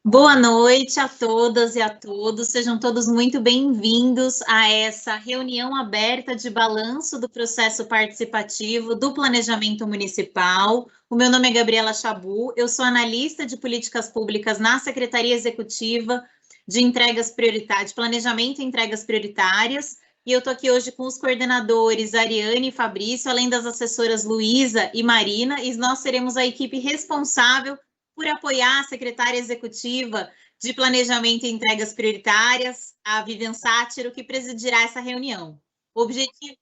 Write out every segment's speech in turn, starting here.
Boa noite a todas e a todos, sejam todos muito bem-vindos a essa reunião aberta de balanço do processo participativo do planejamento municipal. O meu nome é Gabriela Chabu, eu sou analista de políticas públicas na Secretaria Executiva de Entregas Prioritárias, de Planejamento e Entregas Prioritárias, e eu estou aqui hoje com os coordenadores Ariane e Fabrício, além das assessoras Luísa e Marina, e nós seremos a equipe responsável por apoiar a secretária executiva de Planejamento e Entregas Prioritárias, a Vivian Sátiro, que presidirá essa reunião. O objetivo...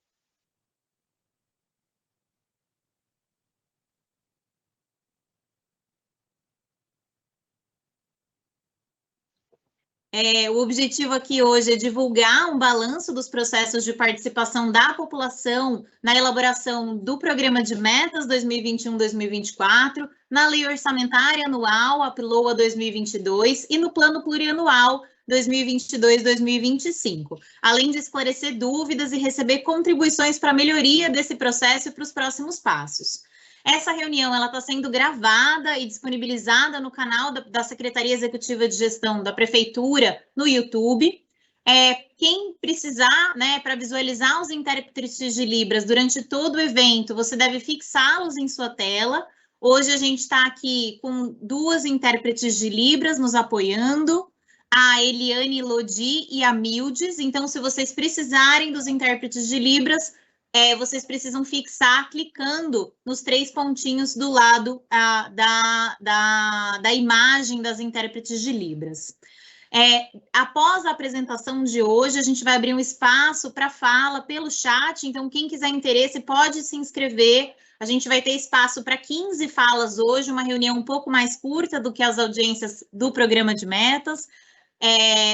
O objetivo aqui hoje é divulgar um balanço dos processos de participação da população na elaboração do Programa de Metas 2021-2024, na Lei Orçamentária Anual, a PLOA 2022, e no Plano Plurianual 2022-2025, além de esclarecer dúvidas e receber contribuições para a melhoria desse processo e para os próximos passos. Essa reunião está sendo gravada e disponibilizada no canal da Secretaria Executiva de Gestão da Prefeitura no YouTube. Quem precisar, né, para visualizar os intérpretes de Libras durante todo o evento, você deve fixá-los em sua tela. Hoje a gente está aqui com 2 intérpretes de Libras nos apoiando, a Eliane Lodi e a Mildes. Então, se vocês precisarem dos intérpretes de Libras, vocês precisam fixar clicando nos 3 pontinhos do lado da imagem das intérpretes de Libras. Após a apresentação de hoje, a gente vai abrir um espaço para fala pelo chat, então quem quiser interesse pode se inscrever. A gente vai ter espaço para 15 falas hoje, uma reunião um pouco mais curta do que as audiências do programa de metas.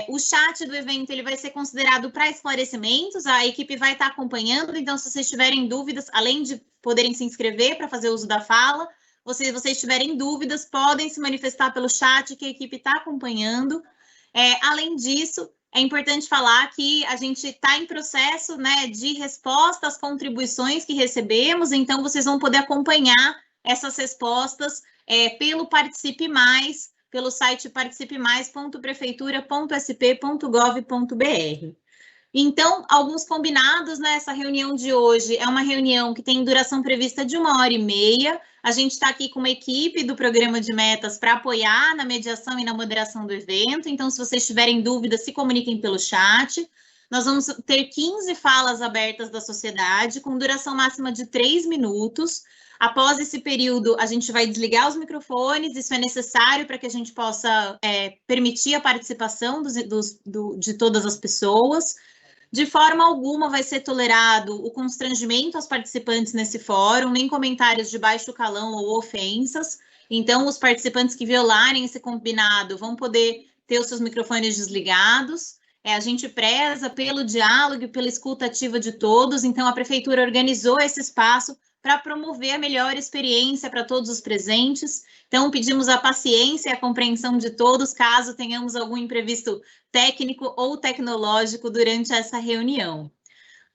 O chat do evento ele vai ser considerado para esclarecimentos, a equipe vai estar acompanhando, então se vocês tiverem dúvidas, além de poderem se inscrever para fazer uso da fala, se vocês tiverem dúvidas, podem se manifestar pelo chat que a equipe está acompanhando. Além disso, é importante falar que a gente está em processo, né, de resposta às contribuições que recebemos, então vocês vão poder acompanhar essas respostas pelo Participe Mais, pelo site participemais.prefeitura.sp.gov.br. Então, alguns combinados, né? Essa reunião de hoje é uma reunião que tem duração prevista de 1h30. A gente está aqui com uma equipe do programa de metas para apoiar na mediação e na moderação do evento. Então, se vocês tiverem dúvidas, se comuniquem pelo chat. Nós vamos ter 15 falas abertas da sociedade, com duração máxima de 3 minutos. Após esse período, a gente vai desligar os microfones, isso é necessário para que a gente possa permitir a participação de todas as pessoas. De forma alguma vai ser tolerado o constrangimento aos participantes nesse fórum, nem comentários de baixo calão ou ofensas. Então, os participantes que violarem esse combinado vão poder ter os seus microfones desligados. A gente preza pelo diálogo e pela escuta ativa de todos, então a Prefeitura organizou esse espaço para promover a melhor experiência para todos os presentes. Então, pedimos a paciência e a compreensão de todos, caso tenhamos algum imprevisto técnico ou tecnológico durante essa reunião.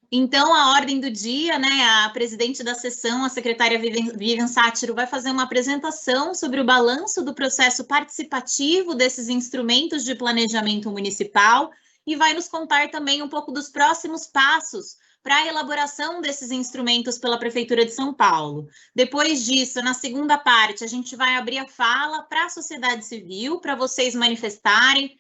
Então, a ordem do dia, né, a presidente da sessão, a secretária Vivian Sátiro, vai fazer uma apresentação sobre o balanço do processo participativo desses instrumentos de planejamento municipal e vai nos contar também um pouco dos próximos passos para a elaboração desses instrumentos pela Prefeitura de São Paulo. Depois disso, na segunda parte, a gente vai abrir a fala para a sociedade civil, para vocês manifestarem,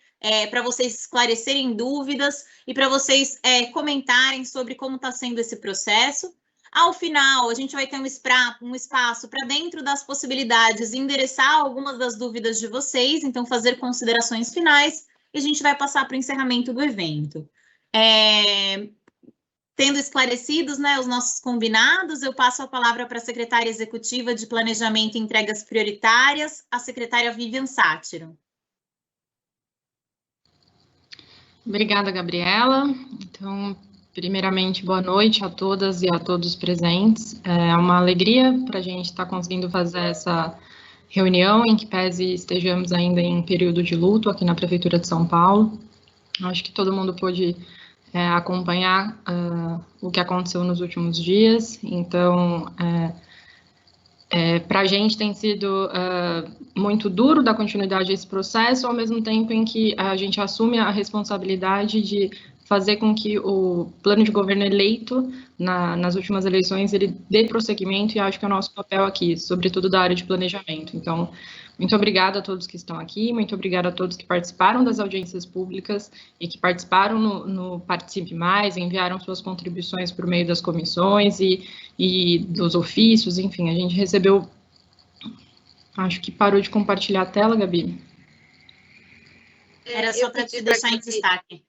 para vocês esclarecerem dúvidas e para vocês comentarem sobre como está sendo esse processo. Ao final, a gente vai ter um espaço para, dentro das possibilidades, endereçar algumas das dúvidas de vocês, então fazer considerações finais, e a gente vai passar para o encerramento do evento. Tendo esclarecidos, né, os nossos combinados, eu passo a palavra para a secretária executiva de Planejamento e Entregas Prioritárias, a secretária Vivian Sátiro. Obrigada, Gabriela. Então, primeiramente, boa noite a todas e a todos presentes. É uma alegria para a gente estar conseguindo fazer essa reunião, em que pese estejamos ainda em período de luto aqui na Prefeitura de São Paulo. Acho que todo mundo pôde acompanhar o que aconteceu nos últimos dias. Então, para a gente tem sido muito duro dar continuidade a esse processo, ao mesmo tempo em que a gente assume a responsabilidade de fazer com que o plano de governo eleito nas últimas eleições ele dê prosseguimento, e acho que é o nosso papel aqui, sobretudo da área de planejamento. Então, muito obrigada a todos que estão aqui, muito obrigada a todos que participaram das audiências públicas e que participaram no Participe Mais, enviaram suas contribuições por meio das comissões e dos ofícios, enfim, a gente recebeu... Acho que parou de compartilhar a tela, Gabi. Era só para te deixar em destaque.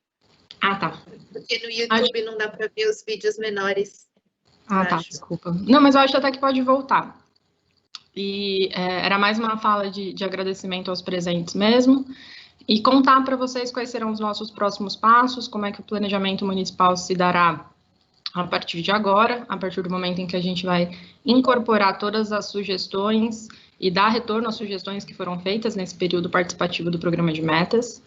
Ah, tá. Porque no YouTube não dá para ver os vídeos menores. Ah, tá, desculpa. Não, mas eu acho até que pode voltar. E era mais uma fala de agradecimento aos presentes mesmo, e contar para vocês quais serão os nossos próximos passos, como é que o planejamento municipal se dará a partir de agora, a partir do momento em que a gente vai incorporar todas as sugestões e dar retorno às sugestões que foram feitas nesse período participativo do programa de metas.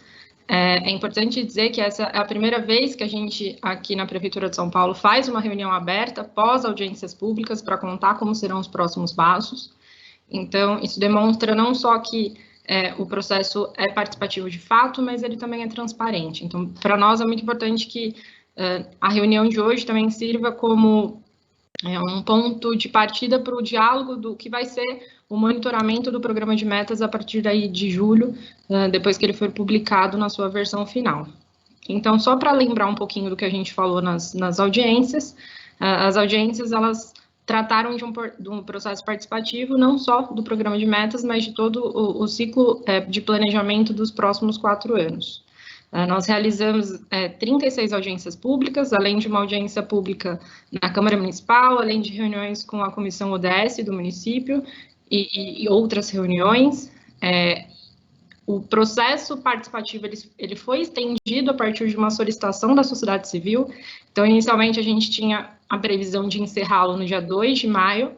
É importante dizer que essa é a primeira vez que a gente, aqui na Prefeitura de São Paulo, faz uma reunião aberta, pós audiências públicas, para contar como serão os próximos passos. Então, isso demonstra não só que o processo é participativo de fato, mas ele também é transparente. Então, para nós é muito importante que a reunião de hoje também sirva como um ponto de partida para o diálogo do que vai ser o monitoramento do programa de metas a partir daí de julho, depois que ele for publicado na sua versão final. Então, só para lembrar um pouquinho do que a gente falou nas audiências, as audiências, elas trataram de um processo participativo, não só do programa de metas, mas de todo o ciclo de planejamento dos próximos 4 anos. Nós realizamos 36 audiências públicas, além de uma audiência pública na Câmara Municipal, além de reuniões com a Comissão ODS do município e outras reuniões. O processo participativo ele foi estendido a partir de uma solicitação da sociedade civil. Então, inicialmente, a gente tinha a previsão de encerrá-lo no dia 2 de maio,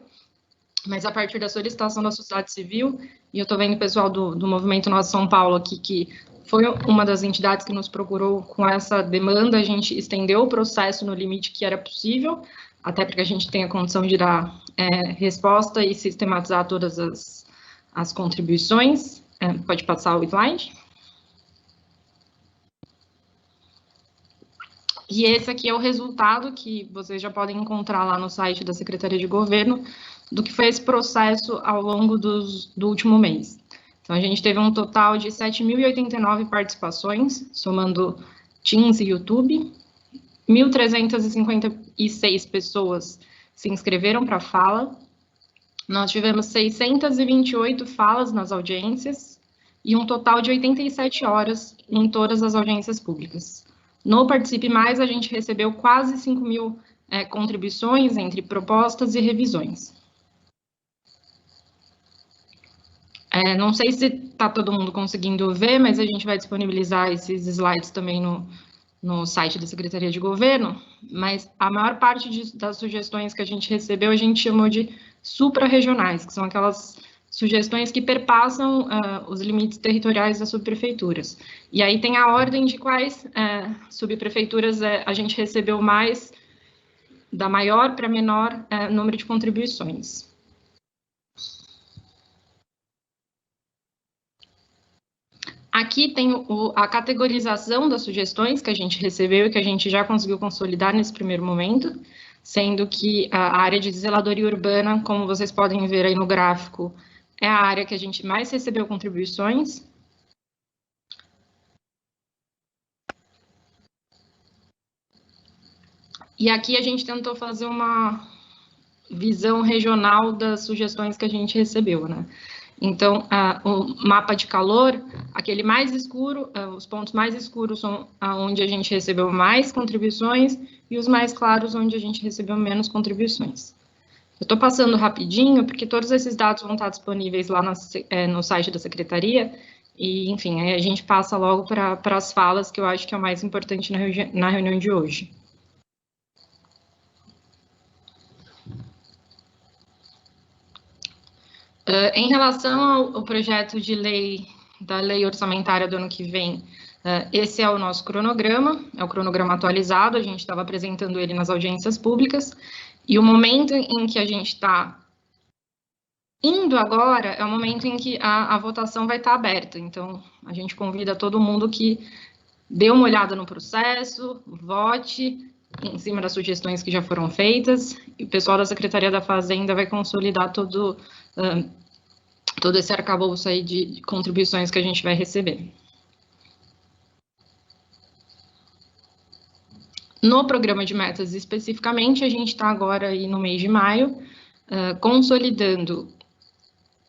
mas a partir da solicitação da sociedade civil, e eu estou vendo o pessoal do Movimento Nossa São Paulo aqui, que foi uma das entidades que nos procurou com essa demanda, a gente estendeu o processo no limite que era possível, até porque a gente tenha condição de dar resposta e sistematizar todas as contribuições. Pode passar o slide. E esse aqui é o resultado que vocês já podem encontrar lá no site da Secretaria de Governo, do que foi esse processo ao longo do último mês. Então, a gente teve um total de 7.089 participações, somando Teams e YouTube. 1.356 pessoas se inscreveram para a fala. Nós tivemos 628 falas nas audiências e um total de 87 horas em todas as audiências públicas. No Participe Mais, a gente recebeu quase 5.000 contribuições entre propostas e revisões. Não sei se está todo mundo conseguindo ver, mas a gente vai disponibilizar esses slides também no site da Secretaria de Governo, mas a maior parte das sugestões que a gente recebeu, a gente chamou de suprarregionais, que são aquelas sugestões que perpassam os limites territoriais das subprefeituras. E aí tem a ordem de quais subprefeituras a gente recebeu mais, da maior para menor número de contribuições. Aqui tem a categorização das sugestões que a gente recebeu e que a gente já conseguiu consolidar nesse primeiro momento, sendo que a área de zeladoria urbana, como vocês podem ver aí no gráfico, é a área que a gente mais recebeu contribuições. E aqui a gente tentou fazer uma visão regional das sugestões que a gente recebeu, né? Então, o mapa de calor, aquele mais escuro, os pontos mais escuros são onde a gente recebeu mais contribuições e os mais claros onde a gente recebeu menos contribuições. Eu estou passando rapidinho, porque todos esses dados vão estar disponíveis lá no site da Secretaria, e, enfim, aí a gente passa logo para as falas, que eu acho que é o mais importante na reunião de hoje. Em relação ao projeto de lei, da lei orçamentária do ano que vem, esse é o nosso cronograma, é o cronograma atualizado, a gente estava apresentando ele nas audiências públicas, e o momento em que a gente está indo agora é o momento em que a votação vai estar aberta, então a gente convida todo mundo que dê uma olhada no processo, vote em cima das sugestões que já foram feitas, e o pessoal da Secretaria da Fazenda vai consolidar todo esse arcabouço aí de contribuições que a gente vai receber. No programa de metas, especificamente, a gente está agora aí no mês de maio, consolidando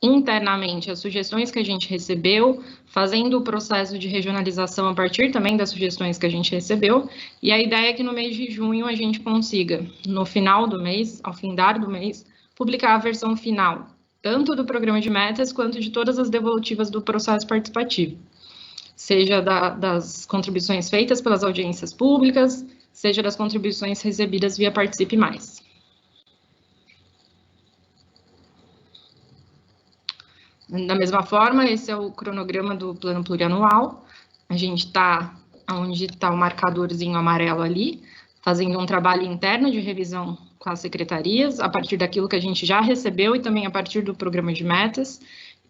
internamente as sugestões que a gente recebeu, fazendo o processo de regionalização a partir também das sugestões que a gente recebeu, e a ideia é que no mês de junho a gente consiga, no final do mês, ao findar do mês, publicar a versão final, tanto do programa de metas, quanto de todas as devolutivas do processo participativo, seja das contribuições feitas pelas audiências públicas, seja das contribuições recebidas via Participe Mais. Da mesma forma, esse é o cronograma do plano plurianual. A gente está onde está o marcadorzinho amarelo ali, fazendo um trabalho interno de revisão com as secretarias, a partir daquilo que a gente já recebeu e também a partir do programa de metas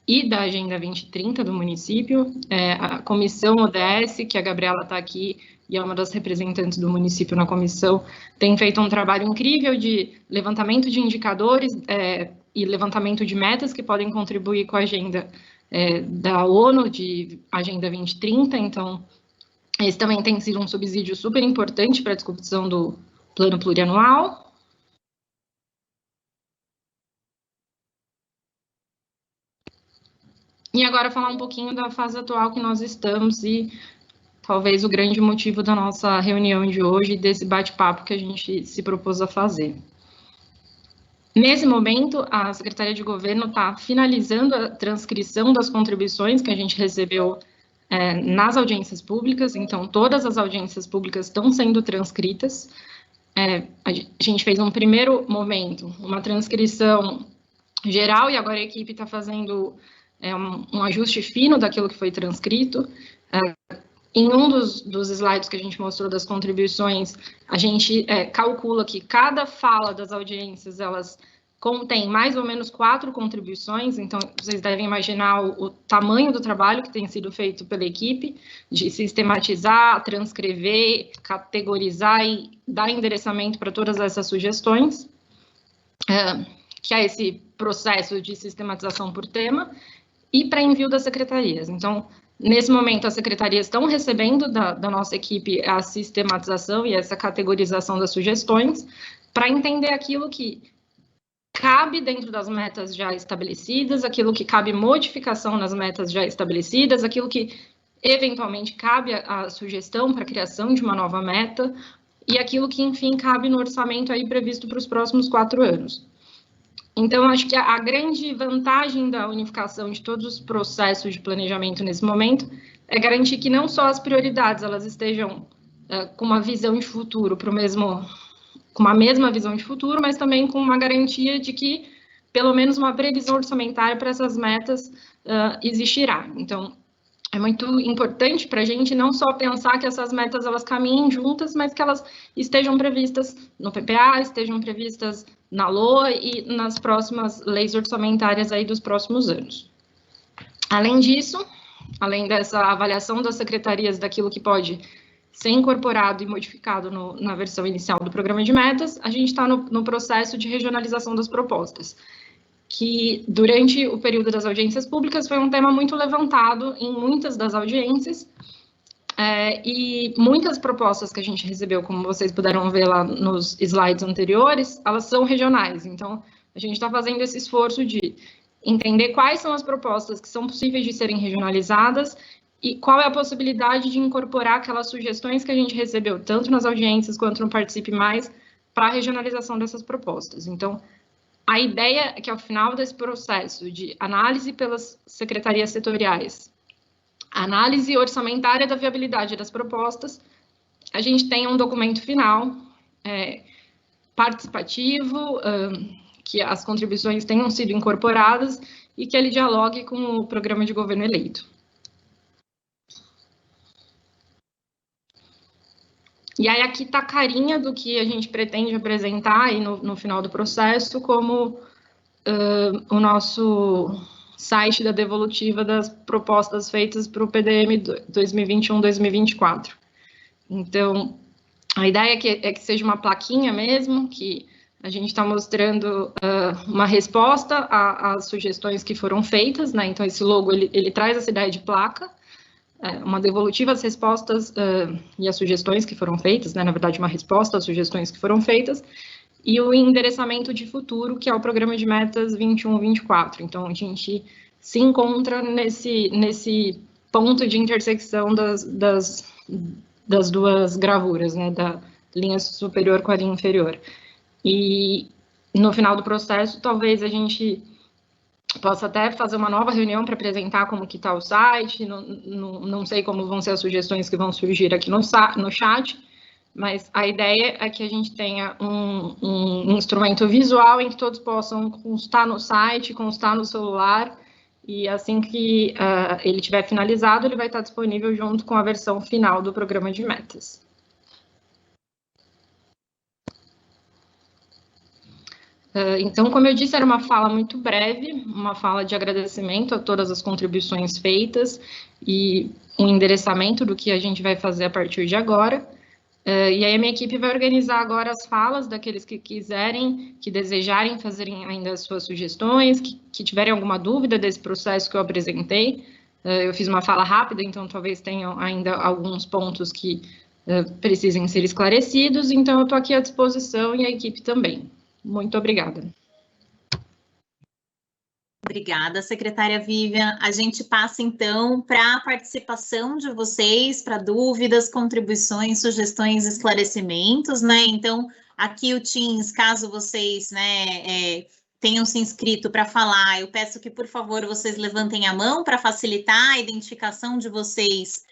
e da Agenda 2030 do município. A comissão ODS, que a Gabriela está aqui e é uma das representantes do município na comissão, tem feito um trabalho incrível de levantamento de indicadores e levantamento de metas que podem contribuir com a agenda da ONU de Agenda 2030, então esse também tem sido um subsídio super importante para a discussão do plano plurianual. E agora falar um pouquinho da fase atual que nós estamos e talvez o grande motivo da nossa reunião de hoje, desse bate-papo que a gente se propôs a fazer. Nesse momento, a Secretaria de Governo está finalizando a transcrição das contribuições que a gente recebeu nas audiências públicas, então todas as audiências públicas estão sendo transcritas. A gente fez um primeiro momento, uma transcrição geral, e agora a equipe está fazendo um ajuste fino daquilo que foi transcrito. Em um dos slides que a gente mostrou das contribuições, a gente calcula que cada fala das audiências, elas contém mais ou menos 4 contribuições, então vocês devem imaginar o tamanho do trabalho que tem sido feito pela equipe, de sistematizar, transcrever, categorizar e dar endereçamento para todas essas sugestões, que é esse processo de sistematização por tema, e para envio das secretarias. Então, nesse momento, as secretarias estão recebendo da nossa equipe a sistematização e essa categorização das sugestões para entender aquilo que cabe dentro das metas já estabelecidas, aquilo que cabe modificação nas metas já estabelecidas, aquilo que eventualmente cabe a sugestão para a criação de uma nova meta e aquilo que, enfim, cabe no orçamento aí previsto para os próximos 4 anos. Então, acho que a grande vantagem da unificação de todos os processos de planejamento nesse momento é garantir que não só as prioridades elas estejam com uma visão de futuro com uma mesma visão de futuro, mas também com uma garantia de que pelo menos uma previsão orçamentária para essas metas existirá. Então, é muito importante para a gente não só pensar que essas metas elas caminhem juntas, mas que elas estejam previstas no PPA, estejam previstas na LOA e nas próximas leis orçamentárias aí dos próximos anos. Além disso, além dessa avaliação das secretarias daquilo que pode ser incorporado e modificado na versão inicial do programa de metas, a gente está no processo de regionalização das propostas, que durante o período das audiências públicas foi um tema muito levantado em muitas das audiências, e muitas propostas que a gente recebeu, como vocês puderam ver lá nos slides anteriores, elas são regionais. Então, a gente está fazendo esse esforço de entender quais são as propostas que são possíveis de serem regionalizadas e qual é a possibilidade de incorporar aquelas sugestões que a gente recebeu, tanto nas audiências quanto no Participe Mais, para a regionalização dessas propostas. Então, a ideia é que, ao final desse processo de análise pelas secretarias setoriais, análise orçamentária da viabilidade das propostas, a gente tenha um documento final participativo, que as contribuições tenham sido incorporadas e que ele dialogue com o programa de governo eleito. E aí aqui está a carinha do que a gente pretende apresentar aí no final do processo como o nosso site da devolutiva das propostas feitas para o PDM 2021-2024. Então, a ideia é que seja uma plaquinha mesmo, que a gente está mostrando uma resposta às sugestões que foram feitas, né? Então, esse logo, ele traz essa ideia de placa, uma devolutiva às respostas e às sugestões que foram feitas, né? Na verdade, uma resposta às sugestões que foram feitas, e o endereçamento de futuro, que é o programa de metas 21-24. Então, a gente se encontra nesse ponto de intersecção das duas gravuras, né, da linha superior com a linha inferior. E no final do processo, talvez a gente possa até fazer uma nova reunião para apresentar como que está o site, não sei como vão ser as sugestões que vão surgir aqui no chat, mas a ideia é que a gente tenha um instrumento visual em que todos possam constar no site, constar no celular, e assim que ele tiver finalizado, ele vai estar disponível junto com a versão final do programa de metas. Então, como eu disse, era uma fala muito breve, uma fala de agradecimento a todas as contribuições feitas e um endereçamento do que a gente vai fazer a partir de agora. E aí a minha equipe vai organizar agora as falas daqueles que quiserem, que desejarem fazerem ainda as suas sugestões, que tiverem alguma dúvida desse processo que eu apresentei. Eu fiz uma fala rápida, então talvez tenham ainda alguns pontos que precisem ser esclarecidos, então eu estou aqui à disposição e a equipe também. Muito obrigada. Obrigada, secretária Vivian. A gente passa, então, para a participação de vocês, para dúvidas, contribuições, sugestões, esclarecimentos, né? Então, aqui o Teams, caso vocês, né, tenham se inscrito para falar, eu peço que, por favor, vocês levantem a mão para facilitar a identificação de vocês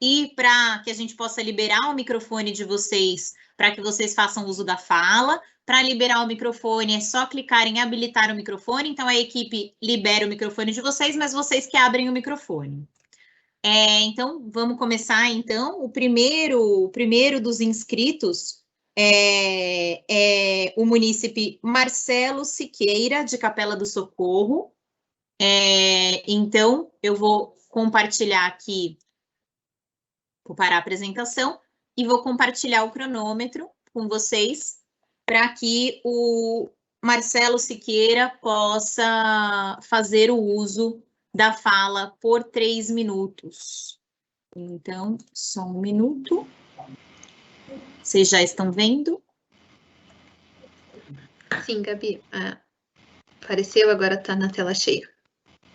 e para que a gente possa liberar o microfone de vocês, para que vocês façam uso da fala. Para liberar o microfone, é só clicar em habilitar o microfone, então a equipe libera o microfone de vocês, mas vocês que abrem o microfone. Então, vamos começar, então. O primeiro dos inscritos é o munícipe Marcelo Siqueira, de Capela do Socorro. Então, eu vou compartilhar aqui, vou parar a apresentação, e vou compartilhar o cronômetro com vocês, para que o Marcelo Siqueira possa fazer o uso da fala por 3 minutos. Então, só um minuto. Vocês já estão vendo? Sim, Gabi. Apareceu, agora está na tela cheia.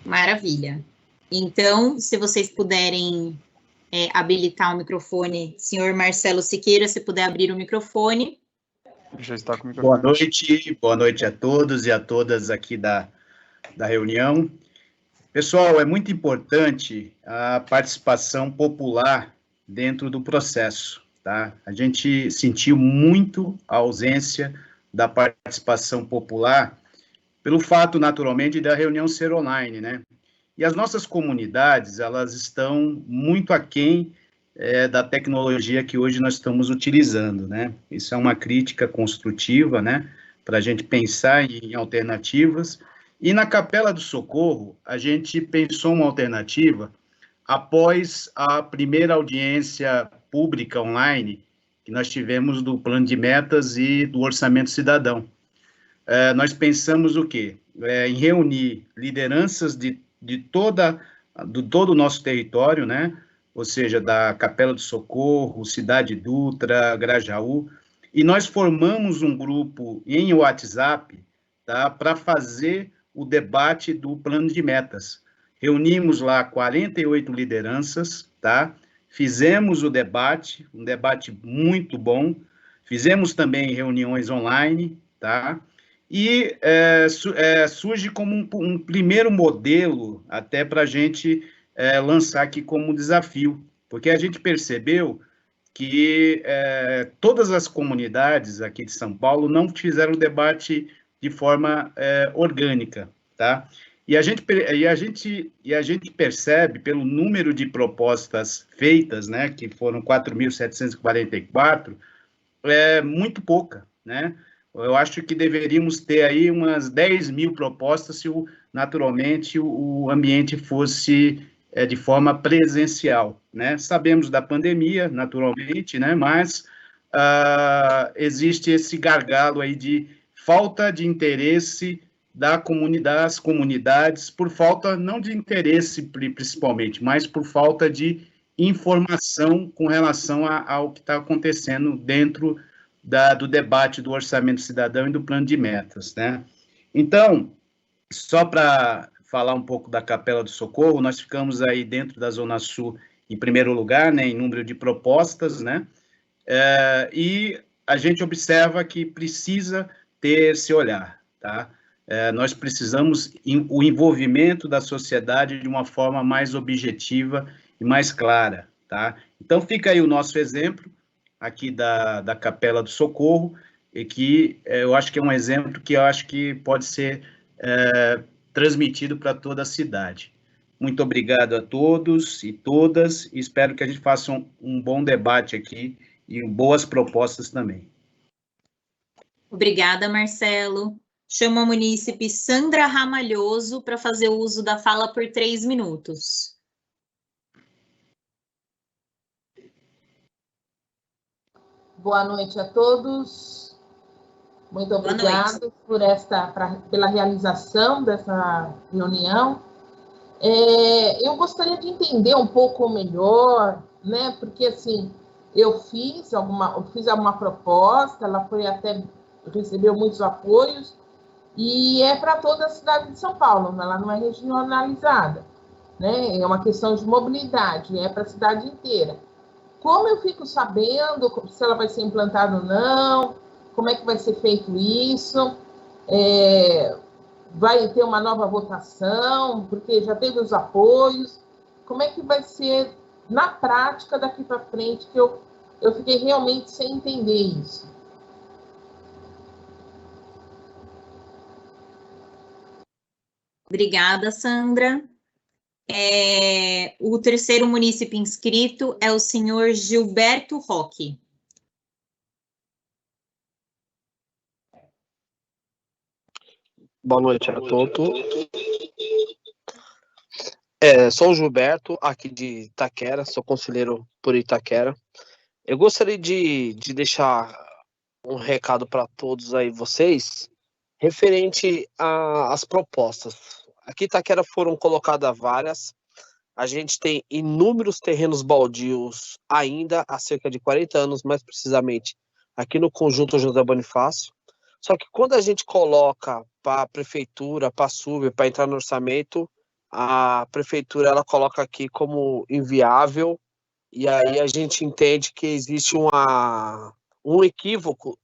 Maravilha. Então, se vocês puderem habilitar o microfone, senhor Marcelo Siqueira, se puder abrir o microfone. Já está com o microfone. Boa noite a todos e a todas aqui da reunião. Pessoal, é muito importante a participação popular dentro do processo, tá? A gente sentiu muito a ausência da participação popular pelo fato, naturalmente, da reunião ser online, né? E as nossas comunidades, elas estão muito aquém da tecnologia que hoje nós estamos utilizando, né? Isso é uma crítica construtiva, né? Para a gente pensar em alternativas. E na Capela do Socorro, a gente pensou uma alternativa após a primeira audiência pública online que nós tivemos do Plano de Metas e do Orçamento Cidadão. Nós pensamos o quê? Em reunir lideranças de todo o nosso território, né? Ou seja, da Capela do Socorro, Cidade Dutra, Grajaú, e nós formamos um grupo em WhatsApp, tá, para fazer o debate do Plano de Metas. Reunimos lá 48 lideranças, tá? Fizemos o debate, um debate muito bom, fizemos também reuniões online, tá? E surge como um primeiro modelo até para a gente lançar aqui como desafio, porque a gente percebeu que todas as comunidades aqui de São Paulo não fizeram o debate de forma orgânica, tá? E a gente percebe, pelo número de propostas feitas, né, que foram 4.744, muito pouca, né? Eu acho que deveríamos ter aí umas 10 mil propostas se, naturalmente, o ambiente fosse de forma presencial, né? Sabemos da pandemia, naturalmente, né? Mas existe esse gargalo aí de falta de interesse das comunidades, por falta, não de interesse principalmente, mas por falta de informação com relação ao que está acontecendo dentro do debate do Orçamento Cidadão e do Plano de Metas, né? Então, só para falar um pouco da Capela do Socorro, nós ficamos aí dentro da Zona Sul em primeiro lugar, né, em número de propostas, né? E a gente observa que precisa ter esse olhar, tá? Nós precisamos o envolvimento da sociedade de uma forma mais objetiva e mais clara, tá? Então, fica aí o nosso exemplo aqui da Capela do Socorro, e que eu acho que é um exemplo que eu acho que pode ser transmitido para toda a cidade. Muito obrigado a todos e todas, e espero que a gente faça um bom debate aqui e boas propostas também. Obrigada, Marcelo. Chamo a munícipe Sandra Ramalhoso para fazer o uso da fala por 3 minutos. Boa noite a todos. Muito obrigada pela realização dessa reunião. Eu gostaria de entender um pouco melhor, né? Porque assim, eu fiz alguma proposta, ela recebeu muitos apoios, e é para toda a cidade de São Paulo, ela não é regionalizada, né? É uma questão de mobilidade, é para a cidade inteira. Como eu fico sabendo se ela vai ser implantada ou não? Como é que vai ser feito isso? Vai ter uma nova votação? Porque já teve os apoios. Como é que vai ser na prática daqui para frente? Que eu fiquei realmente sem entender isso. Obrigada, Sandra. O terceiro munícipe inscrito é o senhor Gilberto Roque. Boa noite a todos. Sou o Gilberto, aqui de Itaquera, sou conselheiro por Itaquera. Eu gostaria de deixar um recado para todos aí vocês, referente às propostas. Aqui em Itaquera foram colocadas várias. A gente tem inúmeros terrenos baldios ainda há cerca de 40 anos, mais precisamente aqui no Conjunto José Bonifácio. Só que quando a gente coloca para a prefeitura, para a SUB, para entrar no orçamento, a prefeitura ela coloca aqui como inviável, e aí a gente entende que existe um equívoco,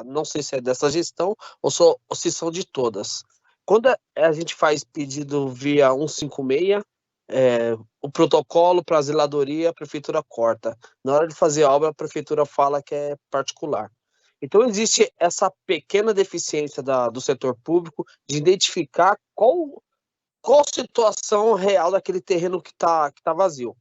não sei se é dessa gestão ou se são de todas. Quando a gente faz pedido via 156, o protocolo para a zeladoria, a prefeitura corta. Na hora de fazer a obra, a prefeitura fala que é particular. Então, existe essa pequena deficiência do setor público de identificar qual a situação real daquele terreno que tá vazio.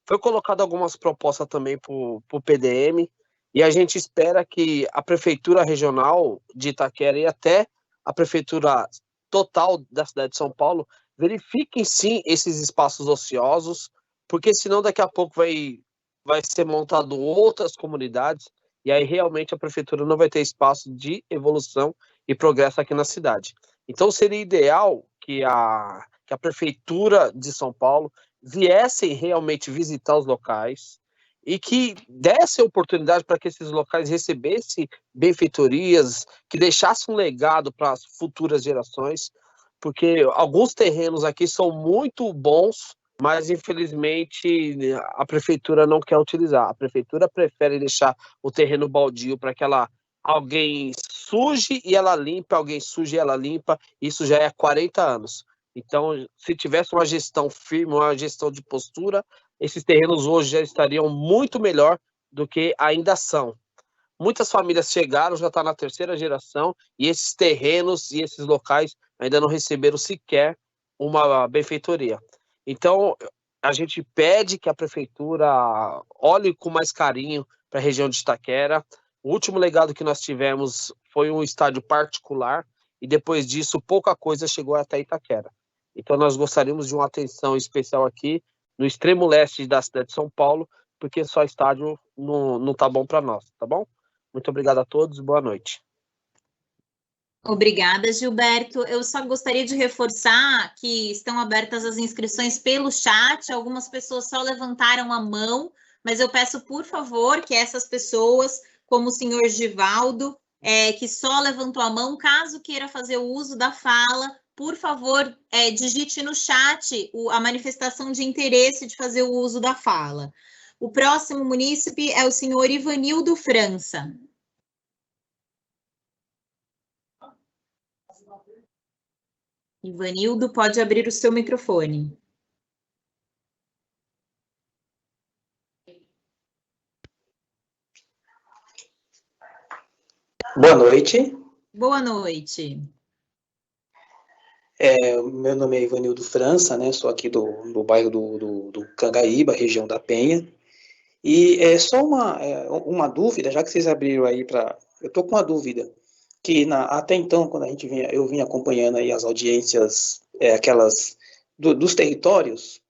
Foi colocado algumas propostas também para o PDM, e a gente espera que a prefeitura regional de Itaquera e até a prefeitura total da cidade de São Paulo verifiquem sim esses espaços ociosos, porque senão daqui a pouco vai ser montado outras comunidades, e aí realmente a prefeitura não vai ter espaço de evolução e progresso aqui na cidade. Então seria ideal que a prefeitura de São Paulo viessem realmente visitar os locais e que desse oportunidade para que esses locais recebessem benfeitorias, que deixassem um legado para as futuras gerações, porque alguns terrenos aqui são muito bons, mas infelizmente a prefeitura não quer utilizar. A prefeitura prefere deixar o terreno baldio para que alguém suje e ela limpa, alguém suje e ela limpa. Isso já é há 40 anos. Então, se tivesse uma gestão firme, uma gestão de postura, esses terrenos hoje já estariam muito melhor do que ainda são. Muitas famílias chegaram, já está na 3ª geração, e esses terrenos e esses locais ainda não receberam sequer uma benfeitoria. Então, a gente pede que a prefeitura olhe com mais carinho para a região de Itaquera. O último legado que nós tivemos foi um estádio particular, e depois disso, pouca coisa chegou até Itaquera. Então, nós gostaríamos de uma atenção especial aqui, no extremo leste da cidade de São Paulo, porque só estádio não está bom para nós, tá bom? Muito obrigado a todos, boa noite. Obrigada, Gilberto. Eu só gostaria de reforçar que estão abertas as inscrições pelo chat, algumas pessoas só levantaram a mão, mas eu peço, por favor, que essas pessoas, como o senhor Givaldo, que só levantou a mão, caso queira fazer o uso da fala, por favor, digite no chat a manifestação de interesse de fazer o uso da fala. O próximo munícipe é o senhor Ivanildo França. Ivanildo, pode abrir o seu microfone. Boa noite. Boa noite. Meu nome é Ivanildo França, né? Sou aqui do bairro do Cangaíba, região da Penha. E só uma dúvida, já que vocês abriram aí para... Eu estou com uma dúvida, que até então, quando eu vinha acompanhando aí as audiências, aquelas dos territórios,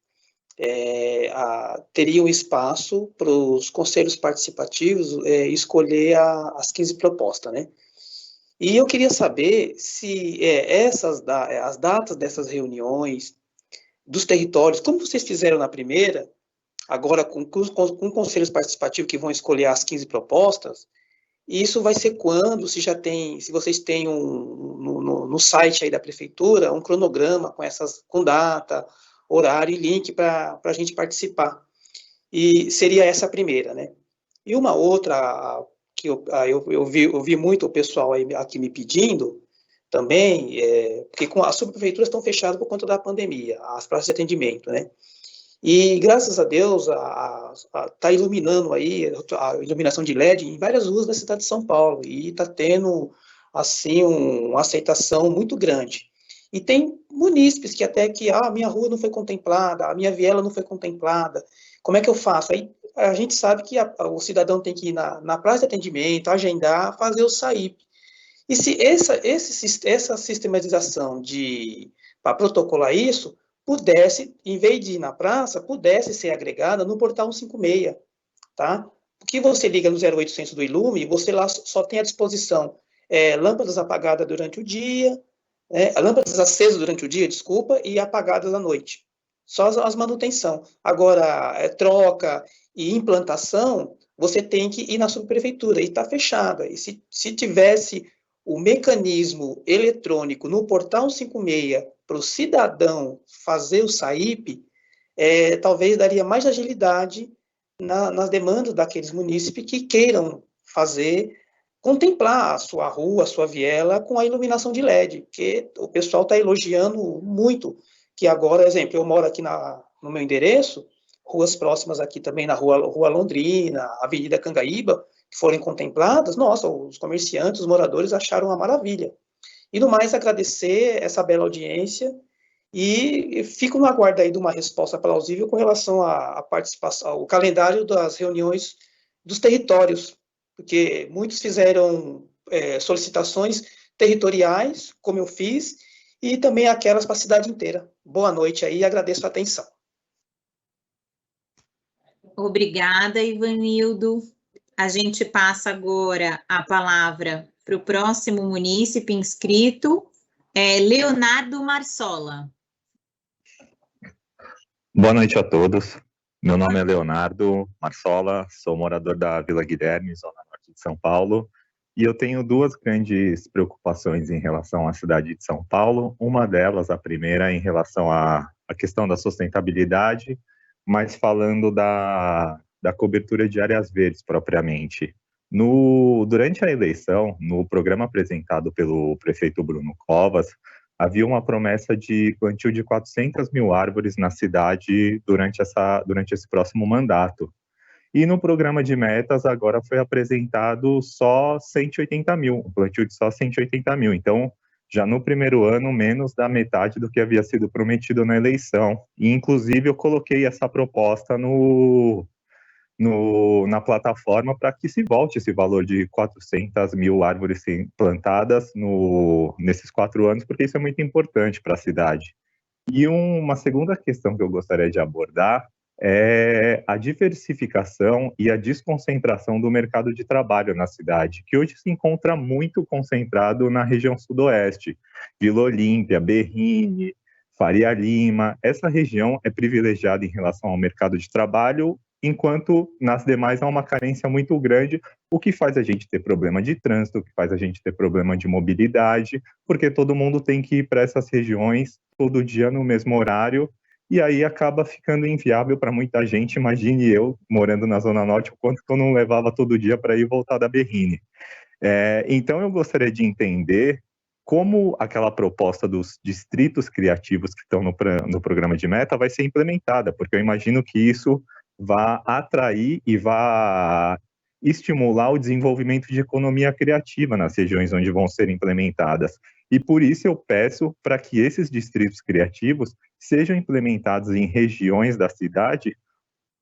teria um espaço para os conselhos participativos escolher as 15 propostas, né? E eu queria saber se as datas dessas reuniões dos territórios, como vocês fizeram na primeira, agora com conselhos participativos que vão escolher as 15 propostas, e isso vai ser quando, se vocês têm no site aí da prefeitura, um cronograma com data, horário e link para a gente participar. E seria essa a primeira, né? E uma outra que eu vi muito o pessoal aí aqui me pedindo também, porque as subprefeituras estão fechadas por conta da pandemia, as praças de atendimento, né? E graças a Deus está iluminando aí, a iluminação de LED em várias ruas da cidade de São Paulo, e está tendo, assim, uma aceitação muito grande. E tem munícipes que a minha rua não foi contemplada, a minha viela não foi contemplada, como é que eu faço? Aí a gente sabe que o cidadão tem que ir na praça de atendimento, agendar, fazer o SAIP. E se essa sistematização para protocolar isso, pudesse, em vez de ir na praça, pudesse ser agregada no portal 156, tá? Porque você liga no 0800 do Ilume, você lá só tem à disposição lâmpadas apagadas durante o dia, lâmpadas acesas durante o dia, desculpa, e apagadas à noite. Só as manutenção. Agora, troca e implantação, você tem que ir na subprefeitura, e está fechada. E se tivesse o mecanismo eletrônico no portal 156 para o cidadão fazer o SAIP, talvez daria mais agilidade nas demandas daqueles munícipes que queiram contemplar a sua rua, a sua viela com a iluminação de LED, porque o pessoal está elogiando muito, que agora, exemplo, eu moro aqui no meu endereço, ruas próximas aqui também na Rua Londrina, Avenida Cangaíba, que forem contempladas, nossa, os comerciantes, os moradores acharam uma maravilha. E no mais, agradecer essa bela audiência e fico no aguardo aí de uma resposta plausível com relação à participação, ao calendário das reuniões dos territórios, porque muitos fizeram solicitações territoriais, como eu fiz, e também aquelas para a cidade inteira. Boa noite aí e agradeço a atenção. Obrigada, Ivanildo. A gente passa agora a palavra para o próximo munícipe inscrito, Leonardo Marsola. Boa noite a todos. Meu nome é Leonardo Marsola, sou morador da Vila Guilherme, zona norte de São Paulo, e eu tenho duas grandes preocupações em relação à cidade de São Paulo. Uma delas, a primeira, em relação à questão da sustentabilidade, mas falando da cobertura de áreas verdes propriamente. Durante a eleição, no programa apresentado pelo prefeito Bruno Covas, havia uma promessa de plantio de 400 mil árvores na cidade durante esse próximo mandato. E no programa de metas, agora foi apresentado só 180 mil, um plantio de só 180 mil. Então, já no primeiro ano, menos da metade do que havia sido prometido na eleição. E, inclusive, eu coloquei essa proposta na plataforma para que se volte esse valor de 400 mil árvores plantadas nesses 4 anos, porque isso é muito importante para a cidade. E uma segunda questão que eu gostaria de abordar é a diversificação e a desconcentração do mercado de trabalho na cidade, que hoje se encontra muito concentrado na região sudoeste, Vila Olímpia, Berrini, Faria Lima. Essa região é privilegiada em relação ao mercado de trabalho, enquanto nas demais há uma carência muito grande, o que faz a gente ter problema de trânsito, o que faz a gente ter problema de mobilidade, porque todo mundo tem que ir para essas regiões todo dia no mesmo horário, e aí acaba ficando inviável para muita gente. Imagine eu, morando na Zona Norte, o quanto que eu não levava todo dia para ir e voltar da Berrini. Então eu gostaria de entender como aquela proposta dos distritos criativos que estão no programa de meta vai ser implementada, porque eu imagino que isso vai atrair e vai estimular o desenvolvimento de economia criativa nas regiões onde vão ser implementadas. E por isso eu peço para que esses distritos criativos sejam implementados em regiões da cidade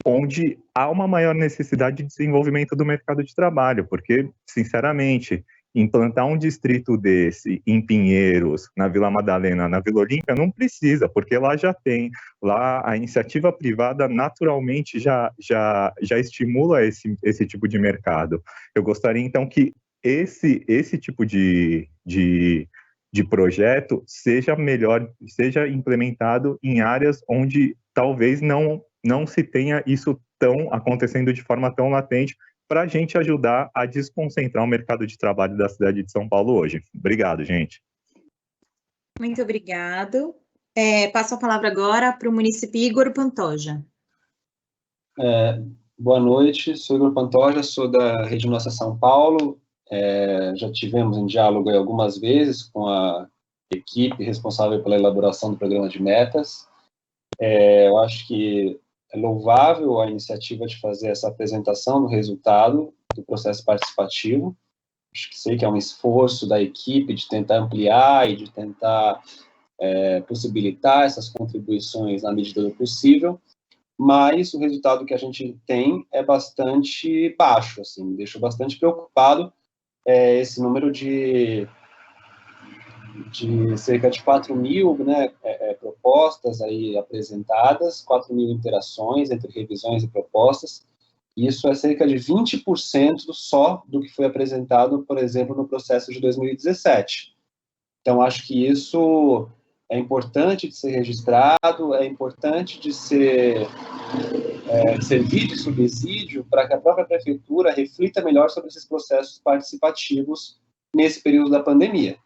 onde há uma maior necessidade de desenvolvimento do mercado de trabalho, porque, sinceramente, implantar um distrito desse em Pinheiros, na Vila Madalena, na Vila Olímpia, não precisa, porque lá já tem, lá a iniciativa privada naturalmente já estimula esse tipo de mercado. Eu gostaria, então, que esse tipo de projeto seja implementado em áreas onde talvez não se tenha isso acontecendo de forma tão latente, para a gente ajudar a desconcentrar o mercado de trabalho da cidade de São Paulo hoje. Obrigado, gente. Muito obrigado. Passo a palavra agora para o munícipe Igor Pantoja. Boa noite, sou Igor Pantoja, sou da Rede Nossa São Paulo. Já tivemos em diálogo algumas vezes com a equipe responsável pela elaboração do programa de metas. Eu acho que é louvável a iniciativa de fazer essa apresentação do resultado do processo participativo. Sei que é um esforço da equipe de tentar ampliar e de tentar possibilitar essas contribuições na medida do possível, mas o resultado que a gente tem é bastante baixo, assim, me deixou bastante preocupado esse número de cerca de 4 mil propostas aí apresentadas, 4 mil interações entre revisões e propostas. Isso é cerca de 20% só do que foi apresentado, por exemplo, no processo de 2017. Então, acho que isso é importante de ser registrado, é importante de servir de subsídio para que a própria prefeitura reflita melhor sobre esses processos participativos nesse período da pandemia.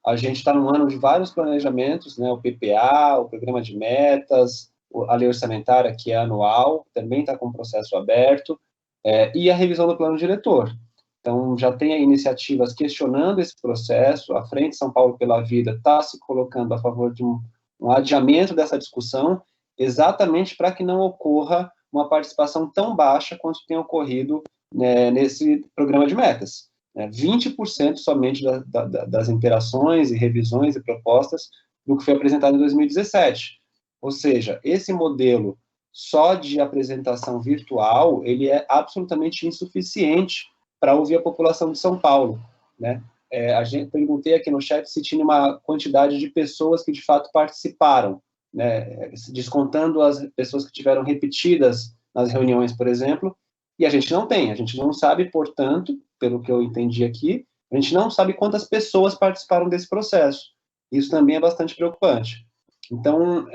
A gente está num ano de vários planejamentos, né, o PPA, o Programa de Metas, a Lei Orçamentária, que é anual, também está com o processo aberto, e a revisão do Plano Diretor. Então, já tem aí iniciativas questionando esse processo, a Frente São Paulo pela Vida está se colocando a favor de um adiamento dessa discussão, exatamente para que não ocorra uma participação tão baixa quanto tem ocorrido nesse programa de metas. 20% somente das interações e revisões e propostas do que foi apresentado em 2017. Ou seja, esse modelo só de apresentação virtual, ele é absolutamente insuficiente para ouvir a população de São Paulo, né? Perguntei aqui no chat se tinha uma quantidade de pessoas que de fato participaram, né? Descontando as pessoas que tiveram repetidas nas reuniões, por exemplo, e a gente não sabe, portanto, pelo que eu entendi aqui, a gente não sabe quantas pessoas participaram desse processo. Isso também é bastante preocupante. Então,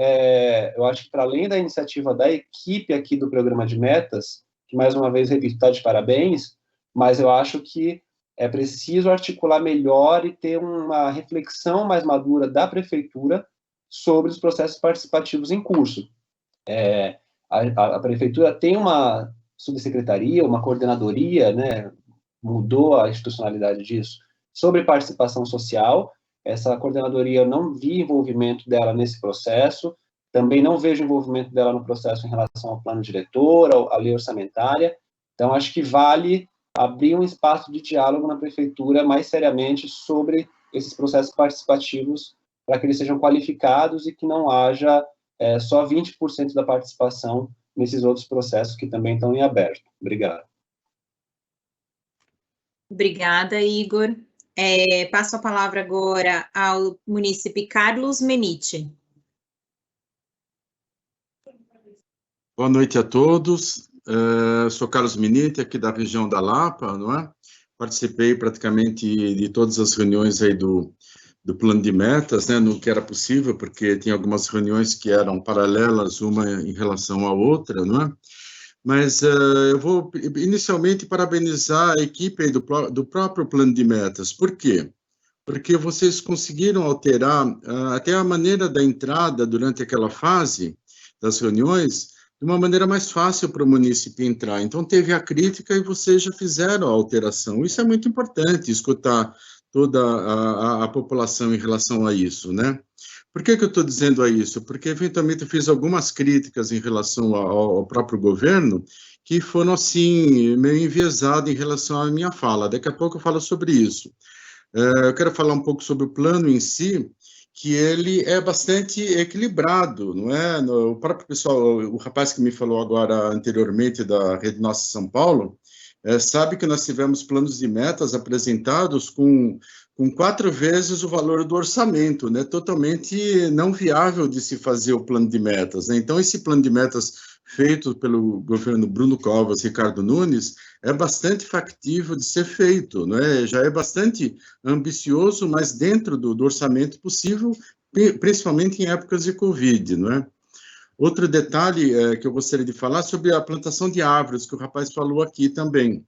eu acho que, para além da iniciativa da equipe aqui do Programa de Metas, que, mais uma vez, repito, está de parabéns, mas eu acho que é preciso articular melhor e ter uma reflexão mais madura da Prefeitura sobre os processos participativos em curso. A Prefeitura tem uma subsecretaria, uma coordenadoria, né, mudou a institucionalidade disso, sobre participação social. Essa coordenadoria, eu não vi envolvimento dela nesse processo, também não vejo envolvimento dela no processo em relação ao plano diretor, à lei orçamentária. Então, acho que vale abrir um espaço de diálogo na Prefeitura mais seriamente sobre esses processos participativos, para que eles sejam qualificados e que não haja só 20% da participação nesses outros processos que também estão em aberto. Obrigado. Obrigada, Igor. Passo a palavra agora ao munícipe Carlos Menite. Boa noite a todos. Sou Carlos Menite, aqui da região da Lapa, não é? Participei praticamente de todas as reuniões aí do plano de metas, né, no que era possível, porque tinha algumas reuniões que eram paralelas, uma em relação à outra, não é? Mas eu vou, inicialmente, parabenizar a equipe aí do próprio plano de metas. Por quê? Porque vocês conseguiram alterar até a maneira da entrada durante aquela fase das reuniões de uma maneira mais fácil para o município entrar. Então, teve a crítica e vocês já fizeram a alteração. Isso é muito importante, escutar toda a população em relação a isso, né? Por que eu estou dizendo isso? Porque, eventualmente, eu fiz algumas críticas em relação ao próprio governo que foram, assim, meio enviesadas em relação à minha fala. Daqui a pouco eu falo sobre isso. Eu quero falar um pouco sobre o plano em si, que ele é bastante equilibrado, não é? O próprio pessoal, o rapaz que me falou agora anteriormente da Rede Nossa São Paulo, sabe que nós tivemos planos de metas apresentados com 4 vezes o valor do orçamento, né? Totalmente não viável de se fazer o plano de metas, né? Então, esse plano de metas feito pelo governo Bruno Covas, Ricardo Nunes, é bastante factível de ser feito, né? Já é bastante ambicioso, mas dentro do orçamento possível, principalmente em épocas de Covid, não é? Outro detalhe que eu gostaria de falar sobre a plantação de árvores, que o rapaz falou aqui também.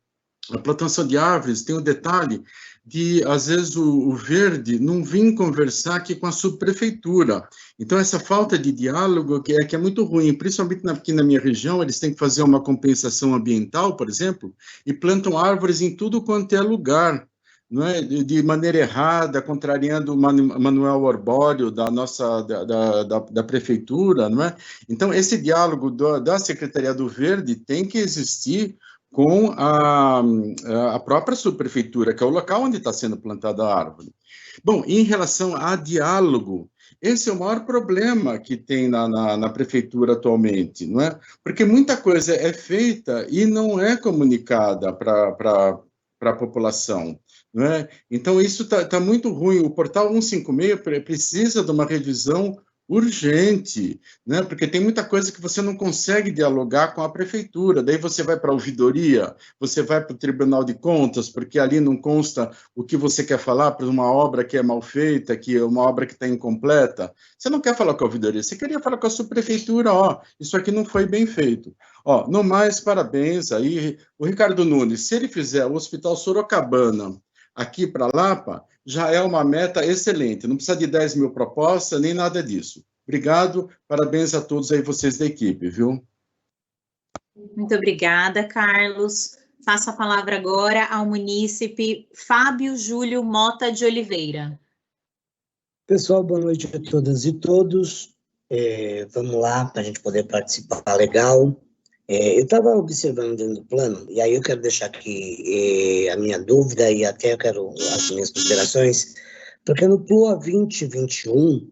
A plantação de árvores tem o detalhe de, às vezes, o verde não vir conversar aqui com a subprefeitura. Então, essa falta de diálogo que é muito ruim, principalmente aqui na minha região, eles têm que fazer uma compensação ambiental, por exemplo, e plantam árvores em tudo quanto é lugar, não é? De maneira errada, contrariando o manual arbóreo da prefeitura, não é? Então, esse diálogo da Secretaria do Verde tem que existir com a própria subprefeitura, que é o local onde está sendo plantada a árvore. Bom, em relação a diálogo, esse é o maior problema que tem na prefeitura atualmente, não é? Porque muita coisa é feita e não é comunicada para a população, não é? Então, isso está muito ruim. O portal 156 precisa de uma revisão urgente, né? Porque tem muita coisa que você não consegue dialogar com a prefeitura, daí você vai para a ouvidoria, você vai para o Tribunal de Contas, porque ali não consta o que você quer falar para uma obra que é mal feita, que é uma obra que está incompleta. Você não quer falar com a ouvidoria, você queria falar com a subprefeitura, ó, isso aqui não foi bem feito. Ó, no mais, parabéns aí, o Ricardo Nunes, se ele fizer o Hospital Sorocabana aqui para Lapa, já é uma meta excelente, não precisa de 10 mil propostas, nem nada disso. Obrigado, parabéns a todos aí, vocês da equipe, viu? Muito obrigada, Carlos. Passo a palavra agora ao munícipe Fábio Júlio Mota de Oliveira. Pessoal, boa noite a todas e todos. Vamos lá, para a gente poder participar legal. Eu estava observando dentro do plano, e aí eu quero deixar aqui a minha dúvida e até eu quero as minhas considerações, porque no PLOA 2021,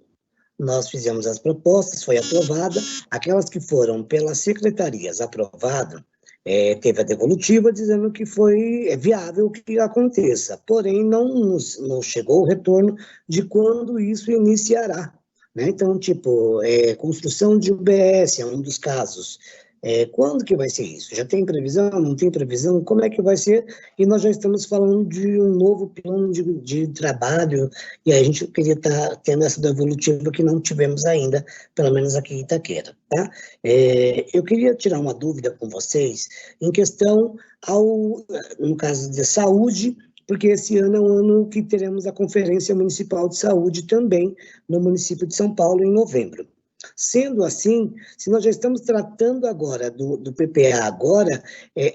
nós fizemos as propostas, foi aprovada, aquelas que foram pelas secretarias aprovadas, teve a devolutiva dizendo que foi viável que aconteça, porém não chegou o retorno de quando isso iniciará, né? Então, tipo, construção de UBS é um dos casos, Quando que vai ser isso? Já tem previsão? Não tem previsão? Como é que vai ser? E nós já estamos falando de um novo plano de trabalho, e a gente queria estar tendo essa devolutiva que não tivemos ainda, pelo menos aqui em Itaquera, tá? Eu queria tirar uma dúvida com vocês em questão no caso de saúde, porque esse ano é um ano que teremos a Conferência Municipal de Saúde também no município de São Paulo, em novembro. Sendo assim, se nós já estamos tratando agora do PPA agora,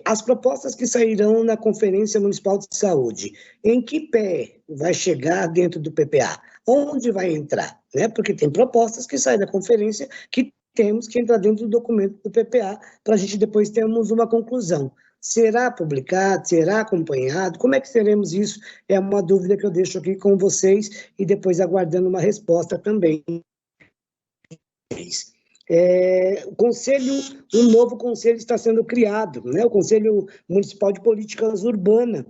as propostas que sairão na Conferência Municipal de Saúde, em que pé vai chegar dentro do PPA? Onde vai entrar? Né? Porque tem propostas que saem da conferência que temos que entrar dentro do documento do PPA para a gente depois termos uma conclusão. Será publicado? Será acompanhado? Como é que teremos isso? É uma dúvida que eu deixo aqui com vocês e depois aguardando uma resposta também. Um novo conselho está sendo criado, né? O Conselho Municipal de Políticas Urbanas,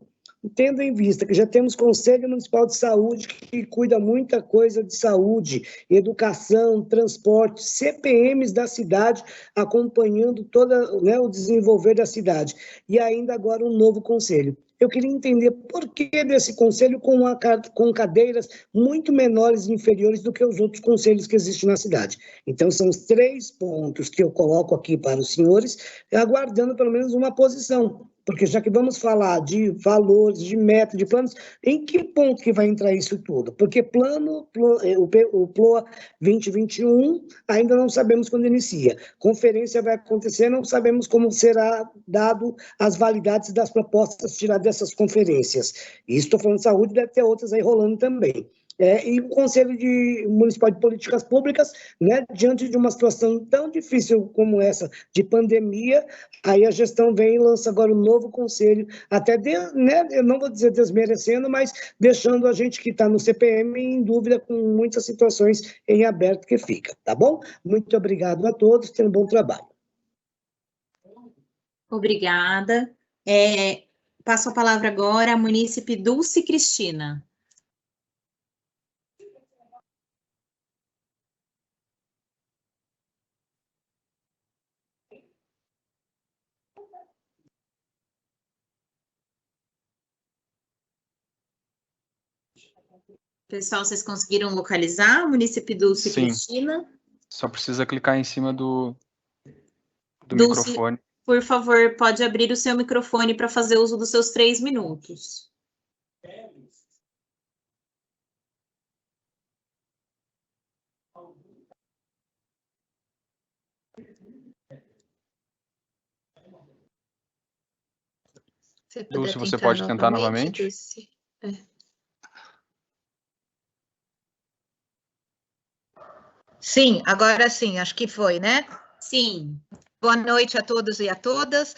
tendo em vista que já temos Conselho Municipal de Saúde, que cuida muita coisa de saúde, educação, transporte, CPMs da cidade, acompanhando todo, né, o desenvolver da cidade, e ainda agora um novo conselho. Eu queria entender por que desse conselho com cadeiras muito menores e inferiores do que os outros conselhos que existem na cidade. Então, são os 3 pontos que eu coloco aqui para os senhores, aguardando pelo menos uma posição. Porque já que vamos falar de valores, de metas, de planos, em que ponto que vai entrar isso tudo? Porque o PLOA 2021, ainda não sabemos quando inicia. Conferência vai acontecer, não sabemos como será dado as validades das propostas tiradas dessas conferências. E estou falando de saúde, deve ter outras aí rolando também. E o Conselho Municipal de Políticas Públicas, né, diante de uma situação tão difícil como essa, de pandemia, aí a gestão vem e lança agora um novo conselho, até, né, eu não vou dizer desmerecendo, mas deixando a gente que está no CPM em dúvida com muitas situações em aberto que fica, tá bom? Muito obrigado a todos, tenham um bom trabalho. Obrigada. Passo a palavra agora à munícipe Dulce Cristina. Pessoal, vocês conseguiram localizar o munícipe Dulce Cristina? Só precisa clicar em cima do Dulce, microfone. por favor, pode abrir o seu microfone para fazer uso dos seus 3 minutos. Dulce, você pode tentar novamente? Dulce. Sim, agora sim, acho que foi, né? Sim. Boa noite a todos e a todas.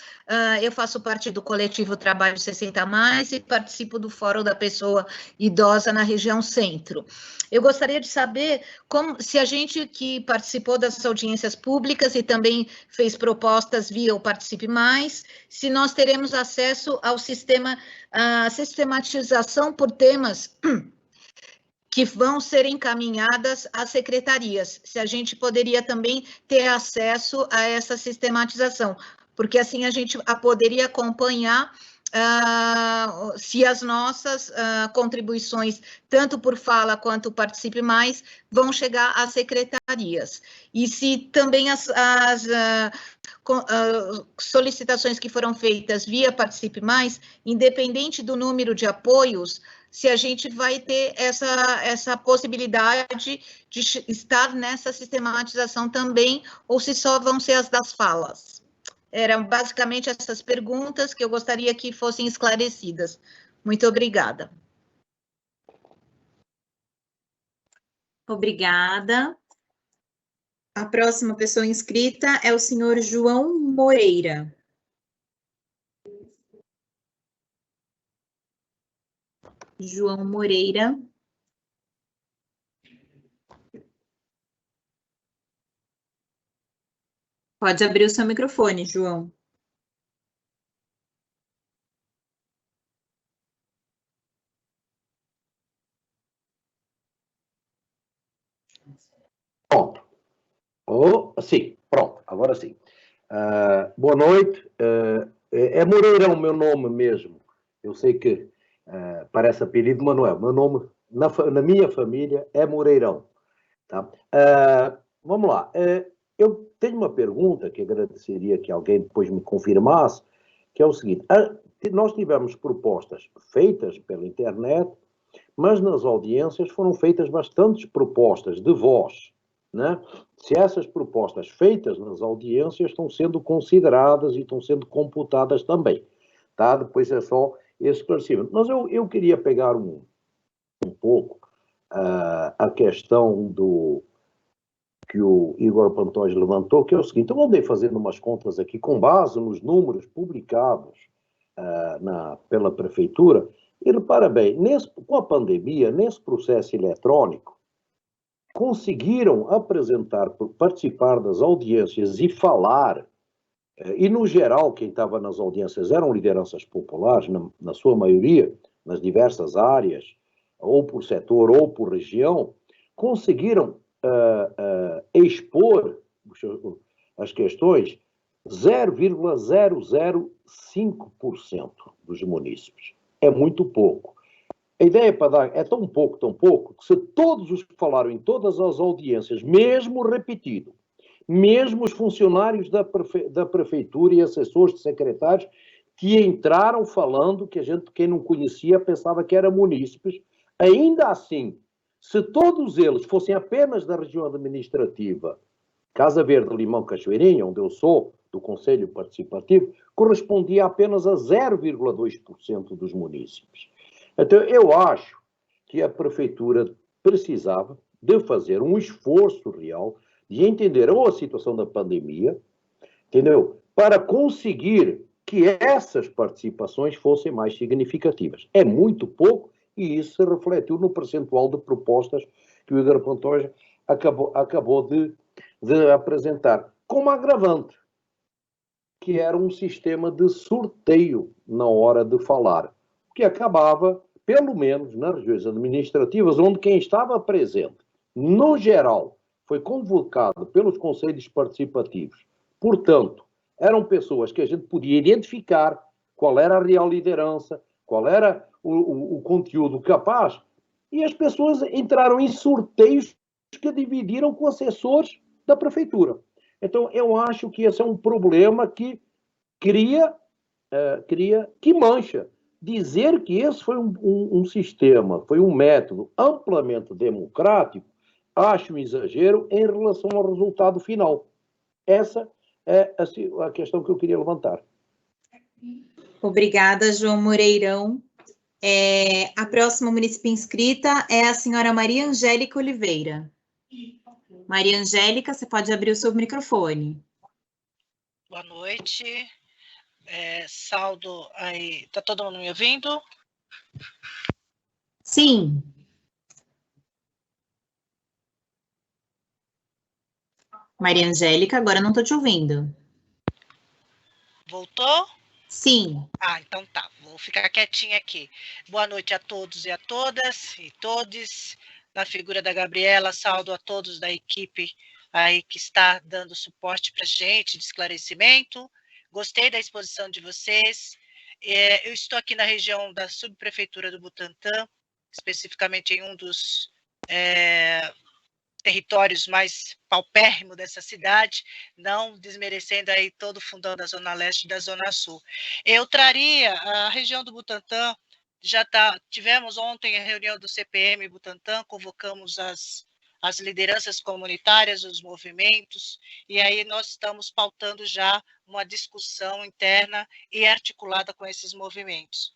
Eu faço parte do coletivo Trabalho 60+, e participo do Fórum da Pessoa Idosa na região centro. Eu gostaria de saber se a gente que participou das audiências públicas e também fez propostas via o Participe Mais, se nós teremos acesso ao sistema, a sistematização por temas que vão ser encaminhadas às secretarias, se a gente poderia também ter acesso a essa sistematização, porque assim a gente poderia acompanhar se as nossas contribuições, tanto por fala quanto Participe Mais, vão chegar às secretarias. E se também as solicitações que foram feitas via Participe Mais, independente do número de apoios, se a gente vai ter essa possibilidade de estar nessa sistematização também, ou se só vão ser as das falas. Eram basicamente essas perguntas que eu gostaria que fossem esclarecidas. Muito obrigada. Obrigada. A próxima pessoa inscrita é o senhor João Moreira. João Moreira. Pode abrir o seu microfone, João. Pronto. Sim, pronto, agora sim. Boa noite. É Moreirão meu nome mesmo. Eu sei que parece apelido, mas não é. Meu nome, na minha família, é Moreirão. Tá? Vamos lá. Eu tenho uma pergunta que agradeceria que alguém depois me confirmasse, que é o seguinte. Nós tivemos propostas feitas pela internet, mas nas audiências foram feitas bastantes propostas de voz, né? Se essas propostas feitas nas audiências estão sendo consideradas e estão sendo computadas também, tá? Depois é só esse esclarecimento. Mas eu queria pegar um pouco a questão do que o Igor Pantoja levantou, que é o seguinte: eu andei fazendo umas contas aqui com base nos números publicados pela prefeitura, e repara bem, com a pandemia, nesse processo eletrônico, conseguiram participar das audiências e falar, e no geral quem estava nas audiências eram lideranças populares, na sua maioria, nas diversas áreas, ou por setor ou por região, conseguiram expor as questões 0,005% dos munícipes. É muito pouco. A ideia para dar é tão pouco, que se todos os que falaram em todas as audiências, mesmo repetido, mesmo os funcionários da prefeitura e assessores de secretários que entraram falando que quem não conhecia, pensava que eram munícipes, ainda assim, se todos eles fossem apenas da região administrativa, Casa Verde, Limão, Cachoeirinha, onde eu sou, do Conselho Participativo, correspondia apenas a 0,2% dos munícipes. Então, eu acho que a prefeitura precisava de fazer um esforço real de entender a situação da pandemia, entendeu? Para conseguir que essas participações fossem mais significativas. É muito pouco e isso se refletiu no percentual de propostas que o Igor Pantoja acabou de apresentar, como agravante, que era um sistema de sorteio na hora de falar, que acabava, pelo menos nas regiões administrativas, onde quem estava presente, no geral, foi convocado pelos conselhos participativos. Portanto, eram pessoas que a gente podia identificar qual era a real liderança, qual era o conteúdo capaz, e as pessoas entraram em sorteios que dividiram com assessores da prefeitura. Então, eu acho que esse é um problema que que mancha. Dizer que esse foi um sistema, foi um método amplamente democrático, acho um exagero em relação ao resultado final. Essa é a questão que eu queria levantar. Obrigada, João Moreirão. A próxima munícipe inscrita é a senhora Maria Angélica Oliveira. Maria Angélica, você pode abrir o seu microfone. Boa noite. Saldo aí. Está todo mundo me ouvindo? Sim. Maria Angélica, agora não estou te ouvindo. Voltou? Sim. Então tá. Vou ficar quietinha aqui. Boa noite a todos e a todas e todes. Na figura da Gabriela, saldo a todos da equipe aí que está dando suporte para a gente, de esclarecimento. Gostei da exposição de vocês. Eu estou aqui na região da subprefeitura do Butantã, especificamente em um dos territórios mais paupérrimos dessa cidade, não desmerecendo aí todo o fundão da Zona Leste e da Zona Sul. Eu traria a região do Butantã. Tivemos ontem a reunião do CPM Butantã, convocamos as lideranças comunitárias, os movimentos, e aí nós estamos pautando já uma discussão interna e articulada com esses movimentos.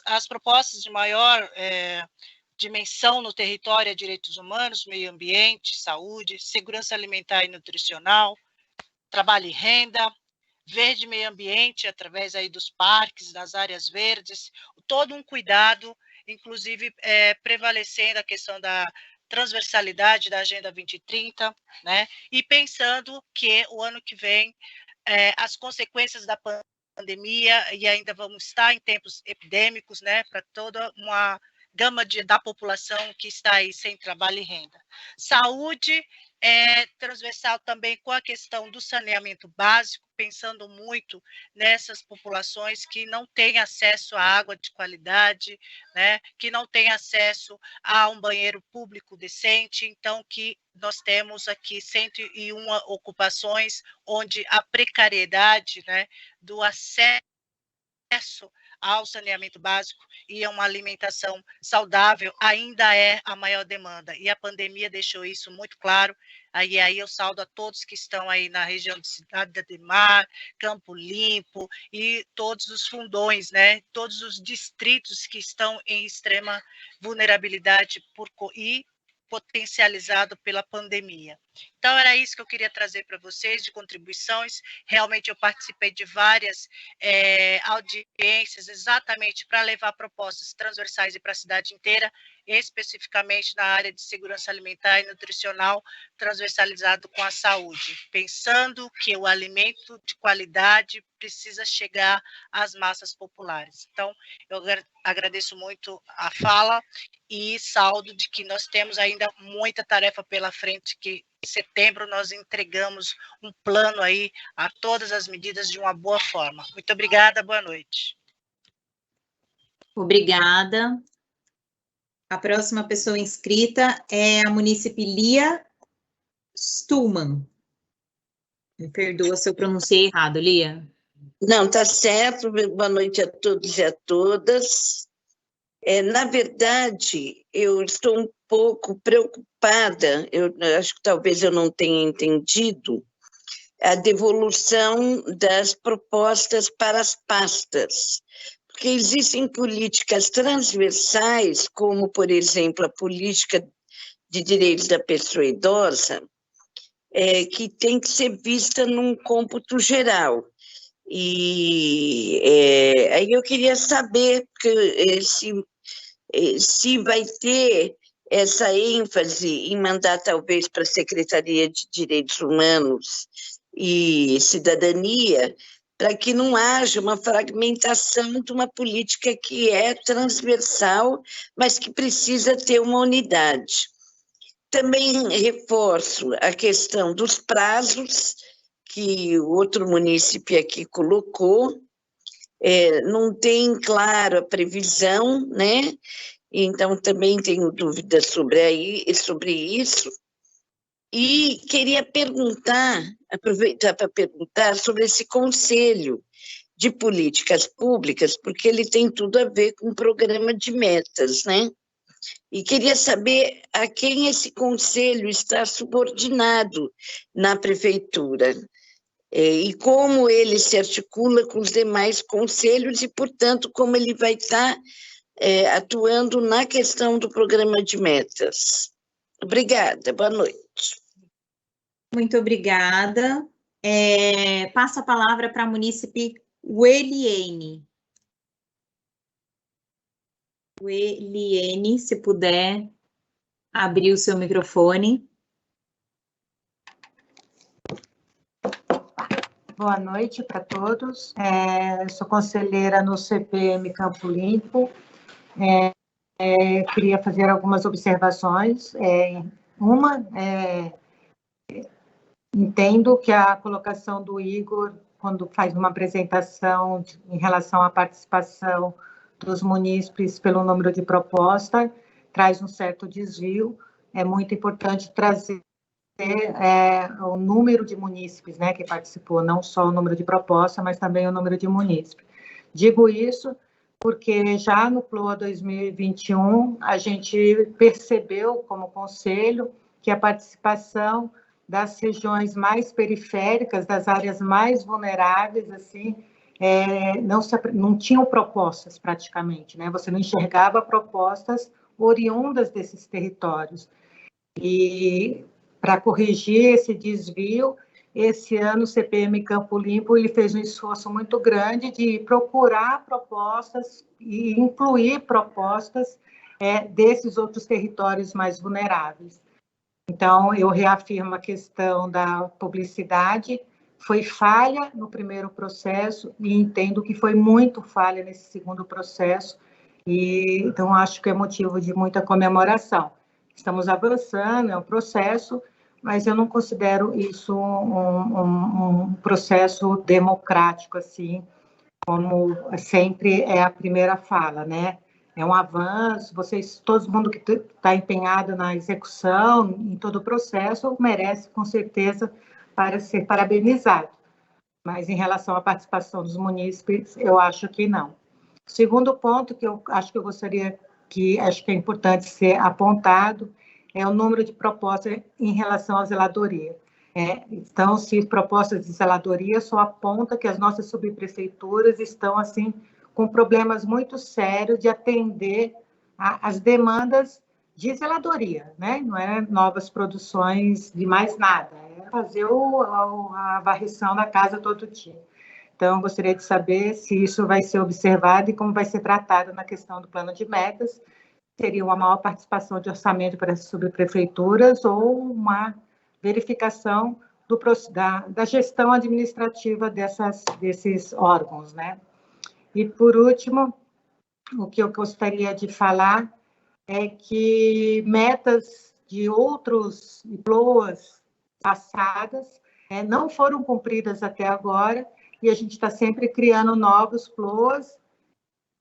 As propostas de maior dimensão no território é direitos humanos, meio ambiente, saúde, segurança alimentar e nutricional, trabalho e renda, verde meio ambiente, através aí dos parques, das áreas verdes, todo um cuidado, inclusive prevalecendo a questão da transversalidade da Agenda 2030, né? E pensando que o ano que vem as consequências da pandemia, e ainda vamos estar em tempos epidêmicos, né? Para toda uma gama da população que está aí sem trabalho e renda. Saúde, transversal também com a questão do saneamento básico, pensando muito nessas populações que não têm acesso à água de qualidade, né, que não têm acesso a um banheiro público decente, então que nós temos aqui 101 ocupações onde a precariedade, né, do acesso ao saneamento básico e a uma alimentação saudável ainda é a maior demanda. E a pandemia deixou isso muito claro. Aí eu saldo a todos que estão aí na região de Cidade Ademar, Campo Limpo e todos os fundões, né? Todos os distritos que estão em extrema vulnerabilidade e potencializado pela pandemia. Então, era isso que eu queria trazer para vocês, de contribuições. Realmente, eu participei de várias audiências, exatamente para levar propostas transversais para a cidade inteira, especificamente na área de segurança alimentar e nutricional, transversalizado com a saúde, pensando que o alimento de qualidade precisa chegar às massas populares. Então, eu agradeço muito a fala e saldo de que nós temos ainda muita tarefa pela frente, que em setembro nós entregamos um plano aí a todas as medidas de uma boa forma. Muito obrigada, boa noite. Obrigada. A próxima pessoa inscrita é a munícipe Lia Stuhlmann. Me perdoa se eu pronunciei errado, Lia. Não, tá certo. Boa noite a todos e a todas. Na verdade, eu estou um pouco preocupada, eu acho que talvez eu não tenha entendido, a devolução das propostas para as pastas, porque existem políticas transversais, como, por exemplo, a política de direitos da pessoa idosa, que tem que ser vista num cômputo geral. E aí eu queria saber se vai ter essa ênfase em mandar talvez para a Secretaria de Direitos Humanos e Cidadania, para que não haja uma fragmentação de uma política que é transversal, mas que precisa ter uma unidade. Também reforço a questão dos prazos, que o outro munícipe aqui colocou, não tem claro a previsão, né? Então, também tenho dúvidas sobre isso. E queria aproveitar para perguntar sobre esse Conselho de Políticas Públicas, porque ele tem tudo a ver com o programa de metas, né? E queria saber a quem esse conselho está subordinado na prefeitura. E como ele se articula com os demais conselhos e, portanto, como ele vai estar atuando na questão do programa de metas. Obrigada, boa noite. Muito obrigada. Passo a palavra para a munícipe Weliene. Weliene, se puder abrir o seu microfone. Boa noite para todos. Sou conselheira no CPM Campo Limpo. Queria fazer algumas observações. Entendo que a colocação do Igor, quando faz uma apresentação em relação à participação dos munícipes pelo número de proposta, traz um certo desvio. É muito importante trazer o número de munícipes, né, que participou, não só o número de proposta, mas também o número de munícipes. Digo isso porque já no PLOA 2021, a gente percebeu, como conselho, que a participação das regiões mais periféricas, das áreas mais vulneráveis, assim, não tinham propostas praticamente, né? Você não enxergava propostas oriundas desses territórios. E para corrigir esse desvio, esse ano o CPM Campo Limpo ele fez um esforço muito grande de procurar propostas e incluir propostas desses outros territórios mais vulneráveis. Então, eu reafirmo a questão da publicidade, foi falha no primeiro processo e entendo que foi muito falha nesse segundo processo, e então acho que é motivo de muita comemoração. Estamos avançando, é um processo, mas eu não considero isso um processo democrático, assim, como sempre é a primeira fala, né? É um avanço, todo mundo que está empenhado na execução, em todo o processo, merece, com certeza, para ser parabenizado. Mas, em relação à participação dos munícipes, eu acho que não. O segundo ponto que eu acho que eu gostaria acho que é importante ser apontado é o número de propostas em relação à zeladoria. Então, se propostas de zeladoria só aponta que as nossas subprefeituras estão, assim, com problemas muito sérios de atender as demandas de zeladoria, né? Não é novas produções de mais nada, é fazer a varrição da casa todo dia. Então, gostaria de saber se isso vai ser observado e como vai ser tratado na questão do plano de metas. Seria uma maior participação de orçamento para as subprefeituras ou uma verificação da gestão administrativa desses órgãos, né? E, por último, o que eu gostaria de falar é que metas de outros PLOAs passadas não foram cumpridas até agora, e a gente está sempre criando novos PLOAs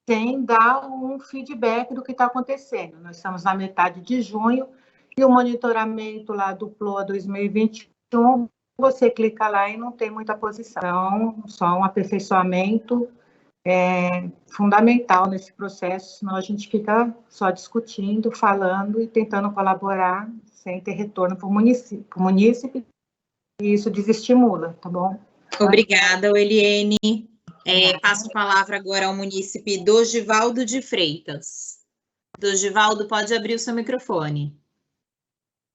sem dar um feedback do que está acontecendo. Nós estamos na metade de junho e o monitoramento lá do PLOA 2021, você clica lá e não tem muita posição, só um aperfeiçoamento fundamental nesse processo, senão a gente fica só discutindo, falando e tentando colaborar sem ter retorno para o munícipe, e isso desestimula, tá bom? Obrigada, Eliene. Passo a palavra agora ao munícipe Dogivaldo de Freitas. Dogivaldo, pode abrir o seu microfone.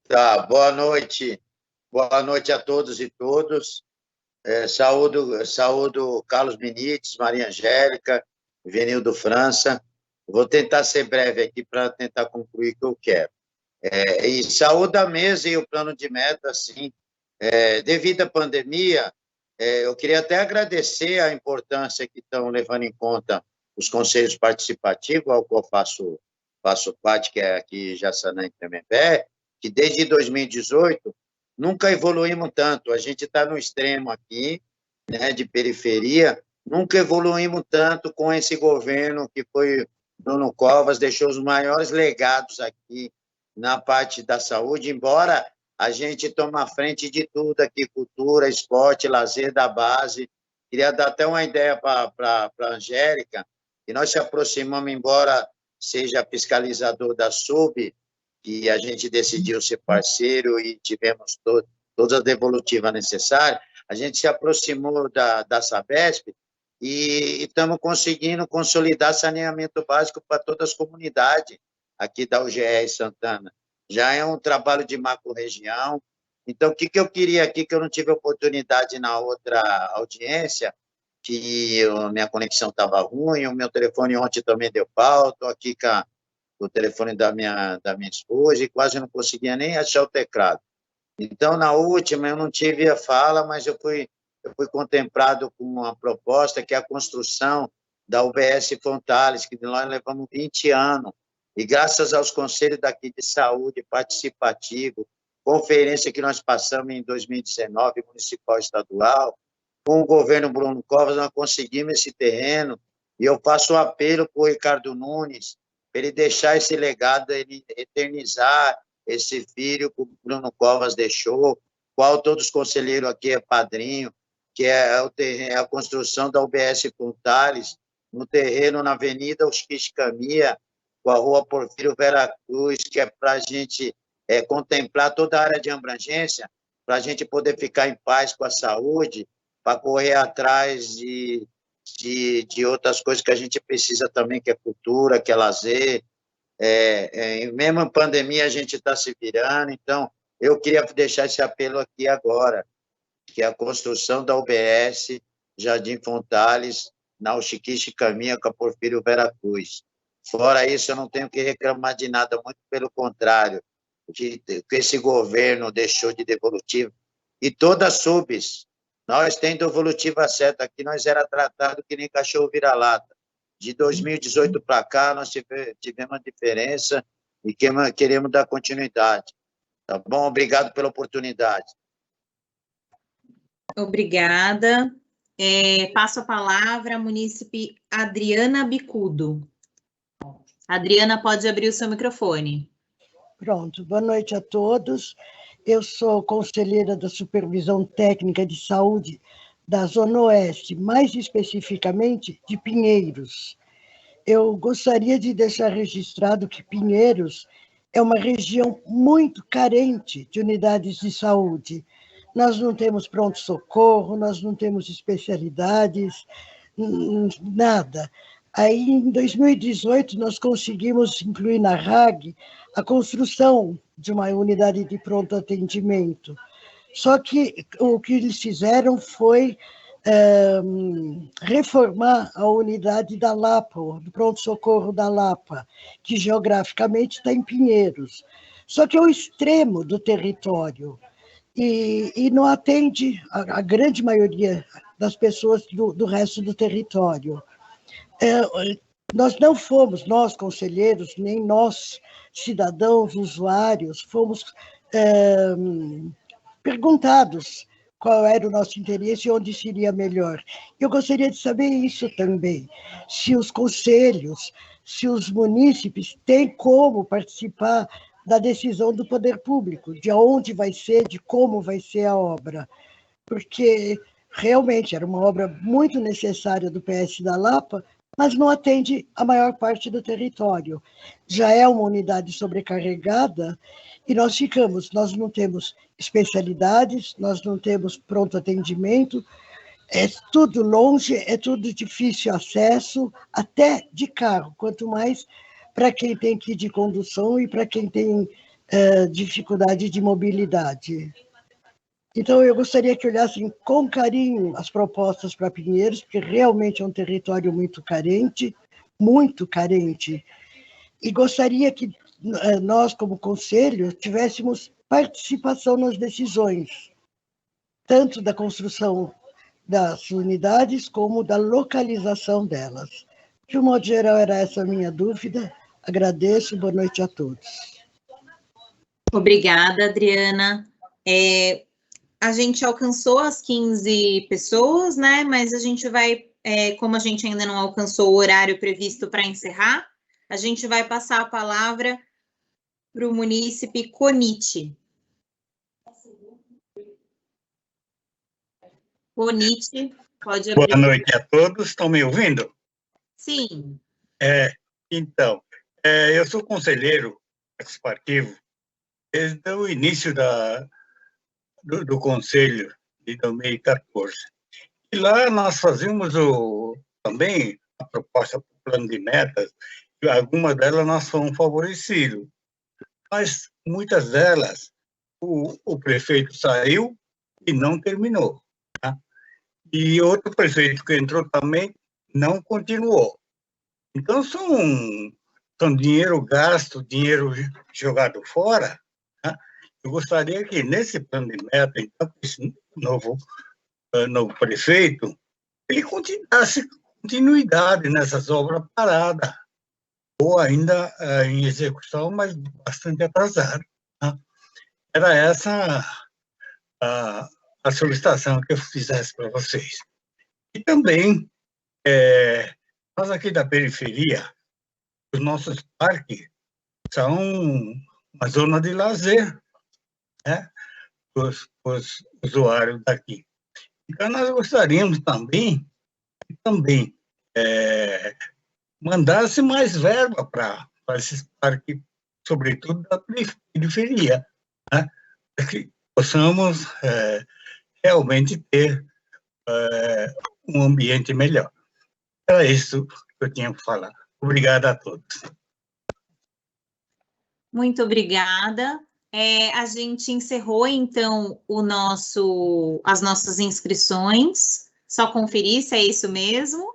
Tá, boa noite. Boa noite a todos e todas. Saúdo Carlos Benites, Maria Angélica, Venildo França. Vou tentar ser breve aqui para tentar concluir o que eu quero. E saúdo a mesa e o plano de meta, sim. Devido à pandemia, eu queria até agradecer a importância que estão levando em conta os conselhos participativos, ao qual faço parte, que é aqui Jaçanã e Tremembé, que desde 2018 nunca evoluímos tanto. A gente está no extremo aqui, né, de periferia, nunca evoluímos tanto com esse governo que foi Bruno Covas, deixou os maiores legados aqui na parte da saúde, embora a gente tome a frente de tudo aqui, cultura, esporte, lazer da base. Queria dar até uma ideia para a Angélica, que nós se aproximamos, embora seja fiscalizador da SUB, que a gente decidiu ser parceiro e tivemos todas as devolutivas necessárias, a gente se aproximou da Sabesp e estamos conseguindo consolidar saneamento básico para todas as comunidades aqui da UGR Santana. Já é um trabalho de macro-região. Então, o que eu queria aqui, que eu não tive oportunidade na outra audiência, que minha conexão estava ruim, o meu telefone ontem também deu pau, estou aqui com o telefone da minha esposa e quase não conseguia nem achar o teclado. Então, na última, eu não tive a fala, mas eu fui contemplado com uma proposta que é a construção da UBS Fontales, que nós levamos 20 anos, e graças aos conselhos daqui de saúde participativo, conferência que nós passamos em 2019, municipal e estadual, com o governo Bruno Covas, nós conseguimos esse terreno, e eu faço um apelo para o Ricardo Nunes, para ele deixar esse legado, ele eternizar esse filho que o Bruno Covas deixou, qual todos os conselheiros aqui é padrinho, que é a construção da UBS Fontales, no terreno na Avenida Usquixicamia, com a Rua Porfírio Vera Cruz, que é para a gente contemplar toda a área de abrangência, para a gente poder ficar em paz com a saúde, para correr atrás de outras coisas que a gente precisa também, que é cultura, que é lazer. Mesmo em pandemia, a gente está se virando. Então, eu queria deixar esse apelo aqui agora, que é a construção da UBS Jardim Fontales, na Usquixicamia, com a Porfírio Vera Cruz. Fora isso, eu não tenho que reclamar de nada, muito pelo contrário, que esse governo deixou de devolutiva. E todas as subs, nós temos devolutiva certa, aqui nós era tratado que nem cachorro vira-lata. De 2018 para cá, nós tivemos uma diferença e queremos dar continuidade. Tá bom? Obrigado pela oportunidade. Obrigada. Passo a palavra à munícipe Adriana Bicudo. Adriana, pode abrir o seu microfone. Pronto, boa noite a todos. Eu sou conselheira da Supervisão Técnica de Saúde da Zona Oeste, mais especificamente de Pinheiros. Eu gostaria de deixar registrado que Pinheiros é uma região muito carente de unidades de saúde. Nós não temos pronto-socorro, nós não temos especialidades, nada. Aí, em 2018, nós conseguimos incluir na RAG a construção de uma unidade de pronto atendimento. Só que o que eles fizeram foi reformar a unidade da Lapa, do pronto-socorro da Lapa, que geograficamente está em Pinheiros. Só que é o extremo do território e não atende a grande maioria das pessoas do resto do território. Nós não fomos, nós conselheiros, nem nós cidadãos, usuários, fomos perguntados qual era o nosso interesse e onde seria melhor. Eu gostaria de saber isso também, se os conselhos, se os munícipes têm como participar da decisão do poder público, de onde vai ser, de como vai ser a obra, porque realmente era uma obra muito necessária do PS da Lapa, mas não atende a maior parte do território. Já é uma unidade sobrecarregada e nós não temos especialidades, nós não temos pronto atendimento, é tudo longe, é tudo difícil acesso, até de carro, quanto mais para quem tem que ir de condução e para quem tem dificuldade de mobilidade. Então, eu gostaria que olhassem com carinho as propostas para Pinheiros, porque realmente é um território muito carente, e gostaria que nós, como conselho, tivéssemos participação nas decisões, tanto da construção das unidades, como da localização delas. De um modo geral, era essa a minha dúvida. Agradeço, boa noite a todos. Obrigada, Adriana. A gente alcançou as 15 pessoas, né? Mas a gente vai, como a gente ainda não alcançou o horário previsto para encerrar, a gente vai passar a palavra para o munícipe Conite. Conite, pode abrir. Boa noite a todos, estão me ouvindo? Sim. Então, eu sou conselheiro participativo desde o início do Conselho de 2014. E lá nós fazíamos também a proposta para o plano de metas, e algumas delas nós fomos favorecidos. Mas muitas delas o prefeito saiu e não terminou. Tá? E outro prefeito que entrou também não continuou. Então, são dinheiro gasto, dinheiro jogado fora. Tá? Eu gostaria que, nesse plano de meta, então, esse novo prefeito, ele desse continuidade nessas obras paradas, ou ainda em execução, mas bastante atrasada. Tá? Era essa a solicitação que eu fizesse para vocês. E também, nós aqui da periferia, os nossos parques são uma zona de lazer, né, os usuários daqui. Então, nós gostaríamos também mandasse mais verba para esses parques, sobretudo da periferia, né, para que possamos realmente ter um ambiente melhor. Era isso que eu tinha que falar. Obrigado a todos. Muito obrigada. A gente encerrou, então, as nossas inscrições. Só conferir se é isso mesmo.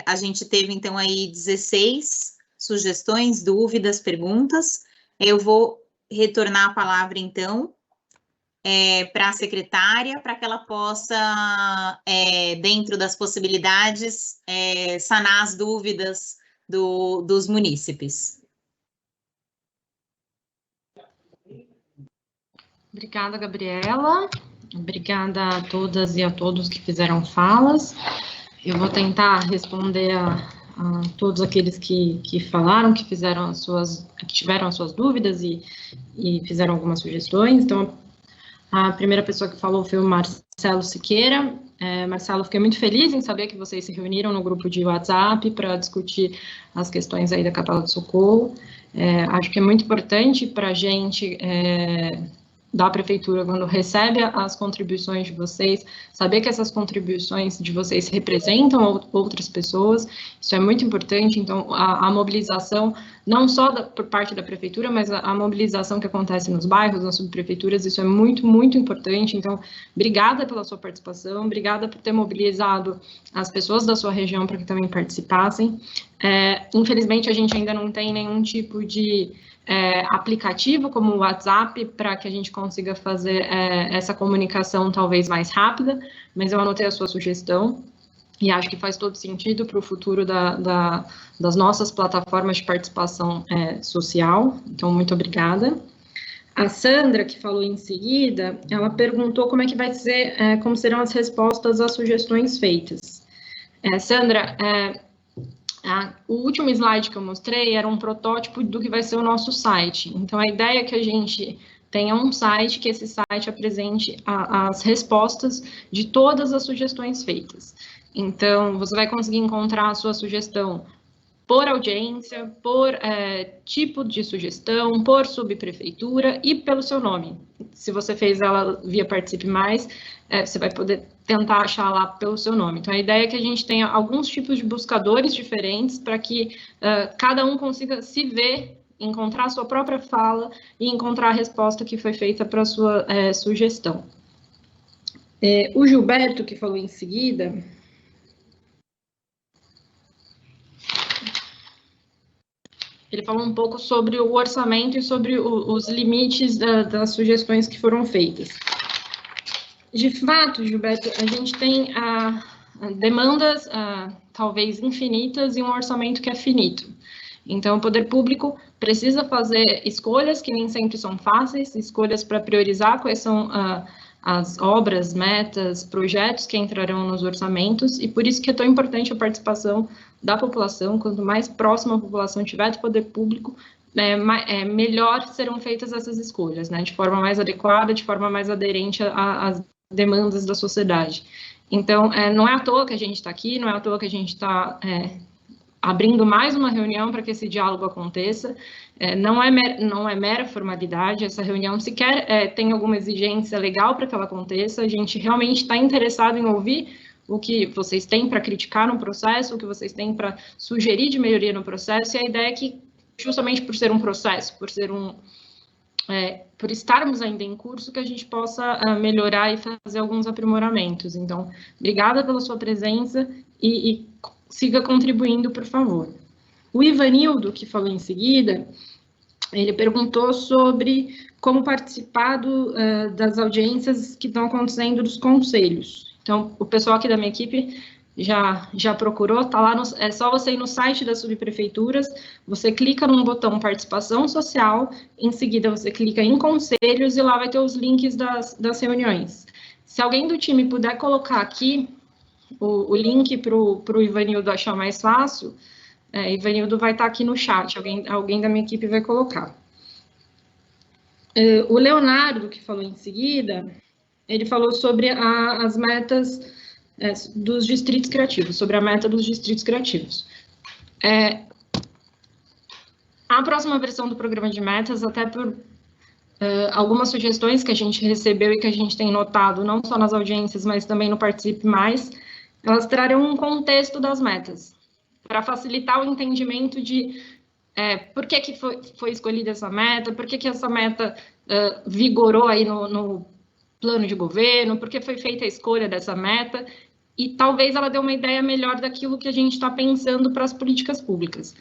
A gente teve, então, aí 16 sugestões, dúvidas, perguntas. Eu vou retornar a palavra, então, para a secretária, para que ela possa, dentro das possibilidades, sanar as dúvidas dos munícipes. Obrigada, Gabriela. Obrigada a todas e a todos que fizeram falas. Eu vou tentar responder a todos aqueles que falaram, que tiveram as suas dúvidas e fizeram algumas sugestões. Então, a primeira pessoa que falou foi o Marcelo Siqueira. Marcelo, fiquei muito feliz em saber que vocês se reuniram no grupo de WhatsApp para discutir as questões aí da Capela do Socorro. Acho que é muito importante para a gente da prefeitura, quando recebe as contribuições de vocês, saber que essas contribuições de vocês representam outras pessoas, isso é muito importante. Então, a mobilização, não só por parte da prefeitura, mas a mobilização que acontece nos bairros, nas subprefeituras, isso é muito, muito importante. Então, obrigada pela sua participação, obrigada por ter mobilizado as pessoas da sua região para que também participassem. Infelizmente, a gente ainda não tem nenhum tipo de aplicativo como o WhatsApp para que a gente consiga fazer essa comunicação talvez mais rápida, mas eu anotei a sua sugestão e acho que faz todo sentido para o futuro das nossas plataformas de participação social. Então, muito obrigada. A Sandra, que falou em seguida, ela perguntou como é que vai ser, como serão as respostas às sugestões feitas. Sandra, o último slide que eu mostrei era um protótipo do que vai ser o nosso site. Então, a ideia é que a gente tenha um site, que esse site apresente as respostas de todas as sugestões feitas. Então, você vai conseguir encontrar a sua sugestão por audiência, por tipo de sugestão, por subprefeitura e pelo seu nome. Se você fez ela via Participe Mais, você vai poder tentar achar lá pelo seu nome. Então, a ideia é que a gente tenha alguns tipos de buscadores diferentes para que cada um consiga se ver, encontrar a sua própria fala e encontrar a resposta que foi feita para a sua sugestão. O Gilberto, que falou em seguida, ele falou um pouco sobre o orçamento e sobre os limites das sugestões que foram feitas. De fato, Gilberto, a gente tem demandas talvez infinitas e um orçamento que é finito. Então, o poder público precisa fazer escolhas que nem sempre são fáceis, escolhas para priorizar quais são as obras, metas, projetos que entrarão nos orçamentos, e por isso que é tão importante a participação da população. Quanto mais próxima a população tiver do poder público, melhor serão feitas essas escolhas, né, de forma mais adequada, de forma mais aderente às demandas da sociedade. Então, não é à toa que a gente está aqui, não é à toa que a gente está abrindo mais uma reunião para que esse diálogo aconteça. Não é mera formalidade, essa reunião sequer tem alguma exigência legal para que ela aconteça. A gente realmente está interessado em ouvir o que vocês têm para criticar no processo, o que vocês têm para sugerir de melhoria no processo, e a ideia é que, justamente por ser um processo, por estarmos ainda em curso, que a gente possa melhorar e fazer alguns aprimoramentos. Então, obrigada pela sua presença e siga contribuindo, por favor. O Ivanildo, que falou em seguida, ele perguntou sobre como participar das audiências que estão acontecendo dos conselhos. Então, o pessoal aqui da minha equipe já procurou, tá lá, é só você ir no site das subprefeituras, você clica no botão participação social, em seguida você clica em conselhos e lá vai ter os links das reuniões. Se alguém do time puder colocar aqui o link para o Ivanildo achar mais fácil, Ivanildo vai estar aqui no chat, alguém da minha equipe vai colocar. O Leonardo, que falou em seguida, ele falou sobre as metas dos distritos criativos, sobre a meta dos distritos criativos. A próxima versão do programa de metas, até por algumas sugestões que a gente recebeu e que a gente tem notado, não só nas audiências, mas também no Participe Mais, elas trarão um contexto das metas, para facilitar o entendimento de por que foi escolhida essa meta, por que essa meta vigorou aí no plano de governo, por que foi feita a escolha dessa meta, e talvez ela dê uma ideia melhor daquilo que a gente está pensando para as políticas públicas.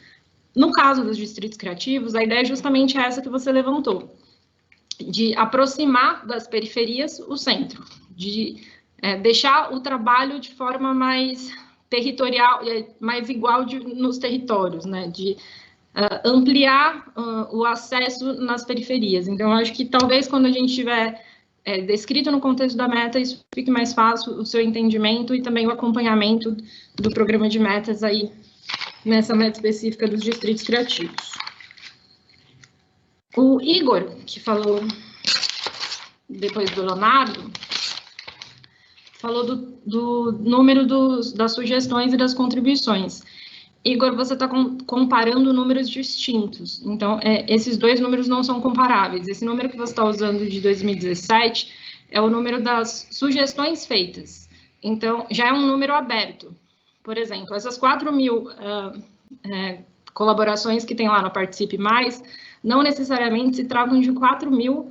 No caso dos distritos criativos, a ideia é justamente essa que você levantou, de aproximar das periferias o centro, de deixar o trabalho de forma mais territorial, mais igual nos territórios, né, de ampliar o acesso nas periferias. Então, eu acho que talvez quando a gente estiver descrito no contexto da meta, isso fique mais fácil o seu entendimento e também o acompanhamento do programa de metas aí, nessa meta específica dos distritos criativos. O Igor, que falou depois do Leonardo, falou do número das sugestões e das contribuições. Igor, você está comparando números distintos, então esses dois números não são comparáveis. Esse número que você está usando de 2017 é o número das sugestões feitas, então já é um número aberto. Por exemplo, essas 4.000 colaborações que tem lá no Participe Mais, não necessariamente se tratam de 4.000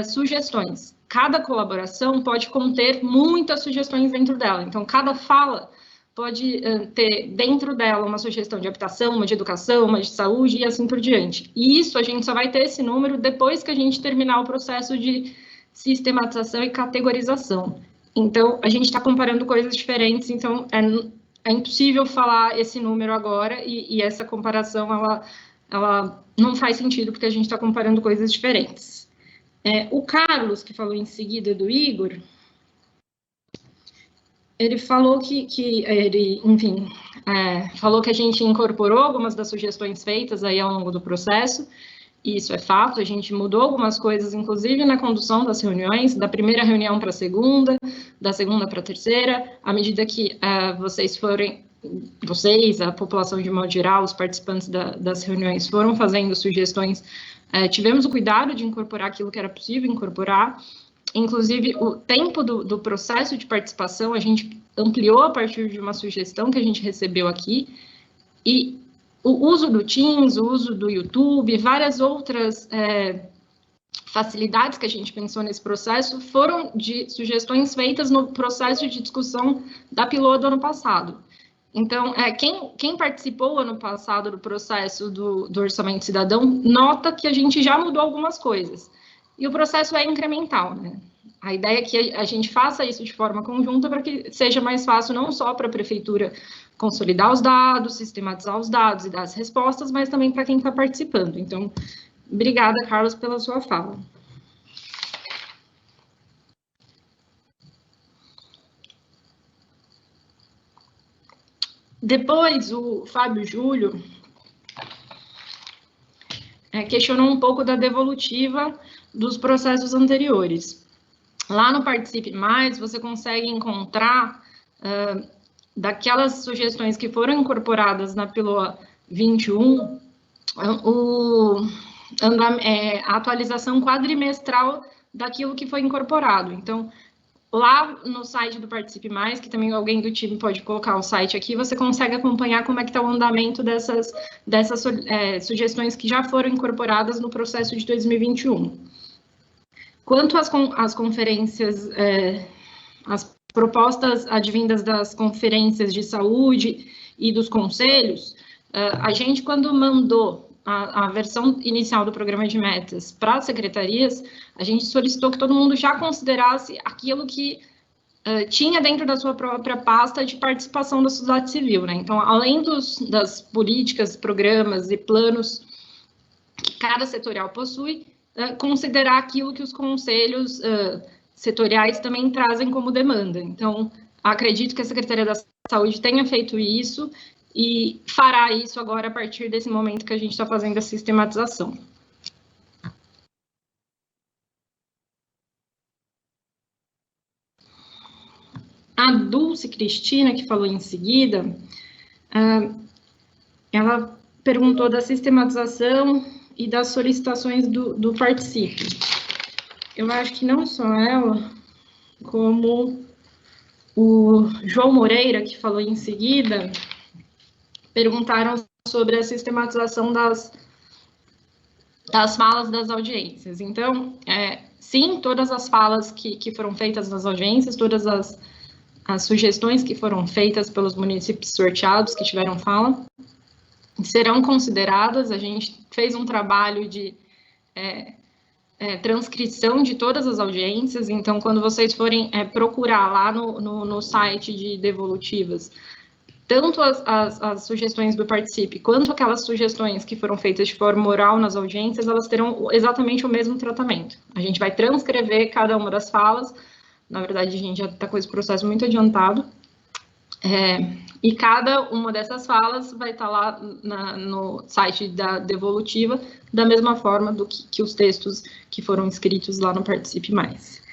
sugestões. Cada colaboração pode conter muitas sugestões dentro dela, então cada fala pode ter dentro dela uma sugestão de habitação, uma de educação, uma de saúde e assim por diante. E isso a gente só vai ter esse número depois que a gente terminar o processo de sistematização e categorização. Então, a gente está comparando coisas diferentes, então é impossível falar esse número agora e essa comparação, ela não faz sentido porque a gente está comparando coisas diferentes. O Carlos, que falou em seguida do Igor, ele falou falou que a gente incorporou algumas das sugestões feitas aí ao longo do processo, e isso é fato, a gente mudou algumas coisas, inclusive na condução das reuniões, da primeira reunião para a segunda, da segunda para a terceira, à medida que vocês, a população de modo geral, os participantes das reuniões foram fazendo sugestões, tivemos o cuidado de incorporar aquilo que era possível incorporar. Inclusive, o tempo do processo de participação, a gente ampliou a partir de uma sugestão que a gente recebeu aqui, e o uso do Teams, o uso do YouTube, várias outras facilidades que a gente pensou nesse processo, foram de sugestões feitas no processo de discussão da Pilô do ano passado. Então, quem participou ano passado do processo do Orçamento Cidadão, nota que a gente já mudou algumas coisas. E o processo é incremental, né? A ideia é que a gente faça isso de forma conjunta para que seja mais fácil não só para a prefeitura consolidar os dados, sistematizar os dados e dar as respostas, mas também para quem está participando. Então, obrigada, Carlos, pela sua fala. Depois, o Fábio Júlio questionou um pouco da devolutiva dos processos anteriores. Lá no Participe Mais, você consegue encontrar daquelas sugestões que foram incorporadas na Pilô 21, a atualização quadrimestral daquilo que foi incorporado. Então, lá no site do Participe Mais, que também alguém do time pode colocar o site aqui, você consegue acompanhar como é que está o andamento dessas sugestões que já foram incorporadas no processo de 2021. Quanto às conferências, as propostas advindas das conferências de saúde e dos conselhos, a gente, quando mandou a versão inicial do programa de metas para as secretarias, a gente solicitou que todo mundo já considerasse aquilo que tinha dentro da sua própria pasta de participação da sociedade civil, né? Então, além das políticas, programas e planos que cada setorial possui, considerar aquilo que os conselhos setoriais também trazem como demanda. Então, acredito que a Secretaria da Saúde tenha feito isso e fará isso agora a partir desse momento que a gente está fazendo a sistematização. A Dulce Cristina, que falou em seguida, ela perguntou da sistematização e das solicitações do Participe. Eu acho que não só ela, como o João Moreira, que falou em seguida, perguntaram sobre a sistematização das falas das audiências. Então, sim, todas as falas que foram feitas nas audiências, todas as sugestões que foram feitas pelos municípios sorteados que tiveram fala, serão consideradas. A gente fez um trabalho de transcrição de todas as audiências, então, quando vocês forem procurar lá no site de devolutivas, tanto as sugestões do Participe, quanto aquelas sugestões que foram feitas de forma oral nas audiências, elas terão exatamente o mesmo tratamento. A gente vai transcrever cada uma das falas, na verdade, a gente já está com esse processo muito adiantado, e cada uma dessas falas vai estar lá no site da devolutiva, da mesma forma do que os textos que foram escritos lá no Participe Mais.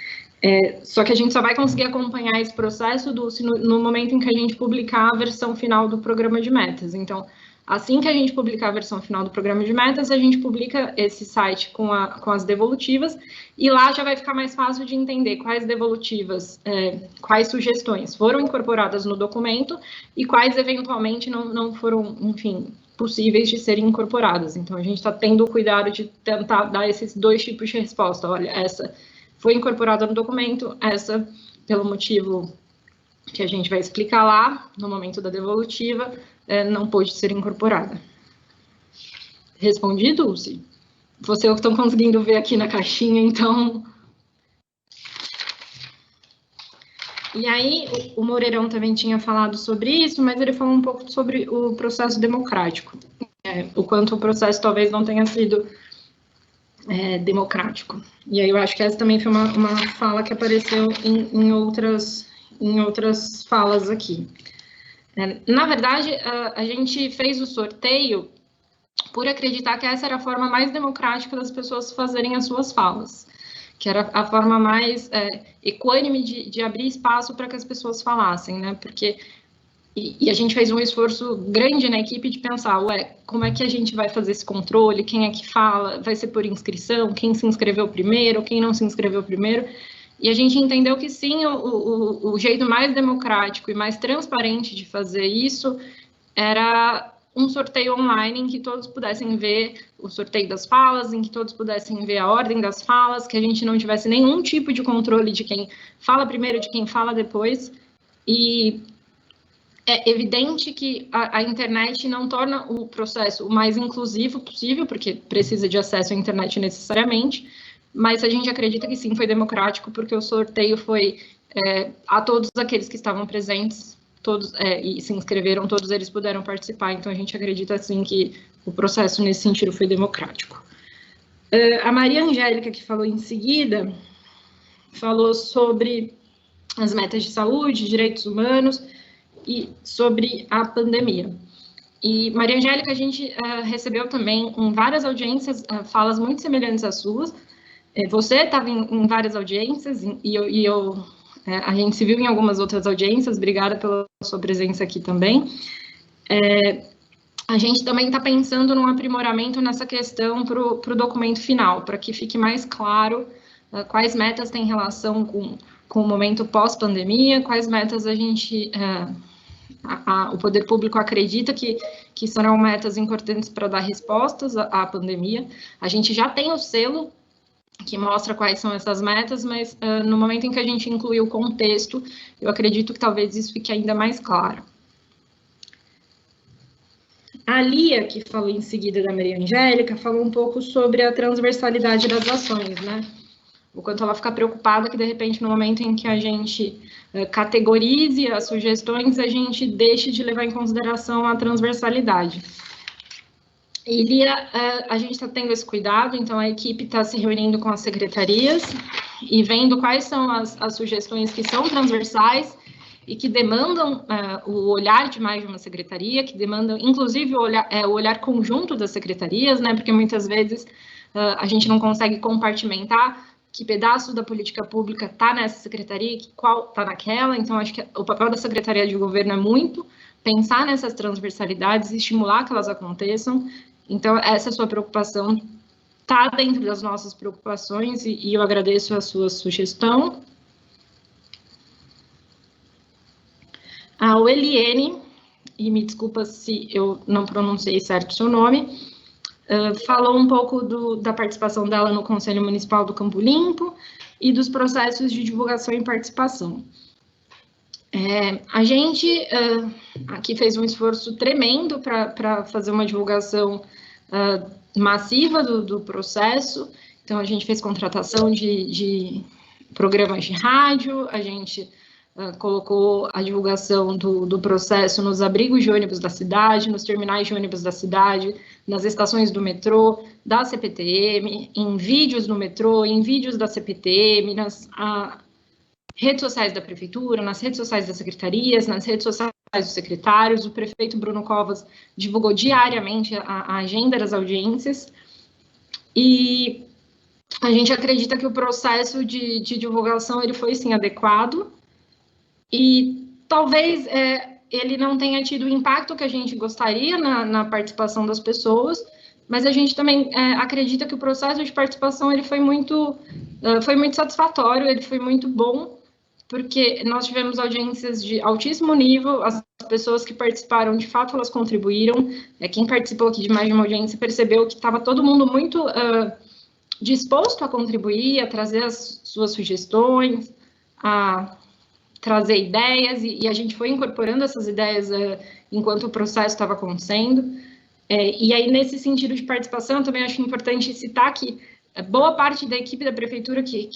Só que a gente só vai conseguir acompanhar esse processo no momento em que a gente publicar a versão final do programa de metas. Então, assim que a gente publicar a versão final do programa de metas, a gente publica esse site com as devolutivas, e lá já vai ficar mais fácil de entender quais devolutivas, quais sugestões foram incorporadas no documento e quais eventualmente não foram, enfim, possíveis de serem incorporadas. Então, a gente está tendo o cuidado de tentar dar esses dois tipos de resposta. Olha, essa foi incorporada no documento, essa, pelo motivo que a gente vai explicar lá, no momento da devolutiva, não pôde ser incorporada. Respondi, Dulce? Você é o que estão conseguindo ver aqui na caixinha, então... E aí, o Moreirão também tinha falado sobre isso, mas ele falou um pouco sobre o processo democrático. O quanto o processo talvez não tenha sido democrático. E aí eu acho que essa também foi uma fala que apareceu em outras falas aqui. Na verdade, a gente fez o sorteio por acreditar que essa era a forma mais democrática das pessoas fazerem as suas falas, que era a forma mais equânime de abrir espaço para que as pessoas falassem, né? Porque e a gente fez um esforço grande na equipe de pensar, como é que a gente vai fazer esse controle, quem é que fala, vai ser por inscrição, quem se inscreveu primeiro, quem não se inscreveu primeiro, e a gente entendeu que sim, o jeito mais democrático e mais transparente de fazer isso era um sorteio online em que todos pudessem ver o sorteio das falas, em que todos pudessem ver a ordem das falas, que a gente não tivesse nenhum tipo de controle de quem fala primeiro, de quem fala depois, e é evidente que a internet não torna o processo o mais inclusivo possível, porque precisa de acesso à internet necessariamente, mas a gente acredita que sim, foi democrático, porque o sorteio foi a todos aqueles que estavam presentes, todos e se inscreveram, todos eles puderam participar, então a gente acredita sim que o processo nesse sentido foi democrático. A Maria Angélica, que falou em seguida, falou sobre as metas de saúde, direitos humanos, e sobre a pandemia. E, Maria Angélica, a gente recebeu também em várias audiências falas muito semelhantes às suas. Você estava em várias audiências e a gente se viu em algumas outras audiências. Obrigada pela sua presença aqui também. A gente também está pensando num aprimoramento nessa questão para o documento final, para que fique mais claro quais metas têm relação com o momento pós-pandemia, quais metas a gente... o poder público acredita que serão metas importantes para dar respostas à pandemia. A gente já tem o selo que mostra quais são essas metas, mas no momento em que a gente inclui o contexto, eu acredito que talvez isso fique ainda mais claro. A Lia, que falou em seguida da Maria Angélica, falou um pouco sobre a transversalidade das ações, né? O quanto ela fica preocupada que, de repente, no momento em que a gente categorize as sugestões, a gente deixe de levar em consideração a transversalidade. E, Lia, a gente está tendo esse cuidado, então a equipe está se reunindo com as secretarias e vendo quais são as sugestões que são transversais e que demandam o olhar de mais de uma secretaria, que demandam, inclusive, o olhar conjunto das secretarias, né? Porque muitas vezes a gente não consegue compartimentar que pedaço da política pública está nessa secretaria e qual está naquela. Então, acho que o papel da Secretaria de Governo é muito pensar nessas transversalidades e estimular que elas aconteçam. Então, essa sua preocupação está dentro das nossas preocupações e eu agradeço a sua sugestão. A Eliene, e me desculpa se eu não pronunciei certo o seu nome, falou um pouco da participação dela no Conselho Municipal do Campo Limpo e dos processos de divulgação e participação. A gente aqui fez um esforço tremendo para fazer uma divulgação massiva do processo, então a gente fez contratação de programas de rádio, a gente colocou a divulgação do processo nos abrigos de ônibus da cidade, nos terminais de ônibus da cidade, nas estações do metrô, da CPTM, em vídeos no metrô, em vídeos da CPTM, nas redes sociais da prefeitura, nas redes sociais das secretarias, nas redes sociais dos secretários. O prefeito Bruno Covas divulgou diariamente a agenda das audiências, e a gente acredita que o processo de divulgação ele foi, sim, adequado, e talvez ele não tenha tido o impacto que a gente gostaria na participação das pessoas, mas a gente também acredita que o processo de participação ele foi muito satisfatório, ele foi muito bom, porque nós tivemos audiências de altíssimo nível, as pessoas que participaram, de fato, elas contribuíram. Quem participou aqui de mais de uma audiência percebeu que estava todo mundo muito disposto a contribuir, a trazer as suas sugestões, a trazer ideias, e a gente foi incorporando essas ideias enquanto o processo estava acontecendo. E aí, nesse sentido de participação, eu também acho importante citar que boa parte da equipe da prefeitura que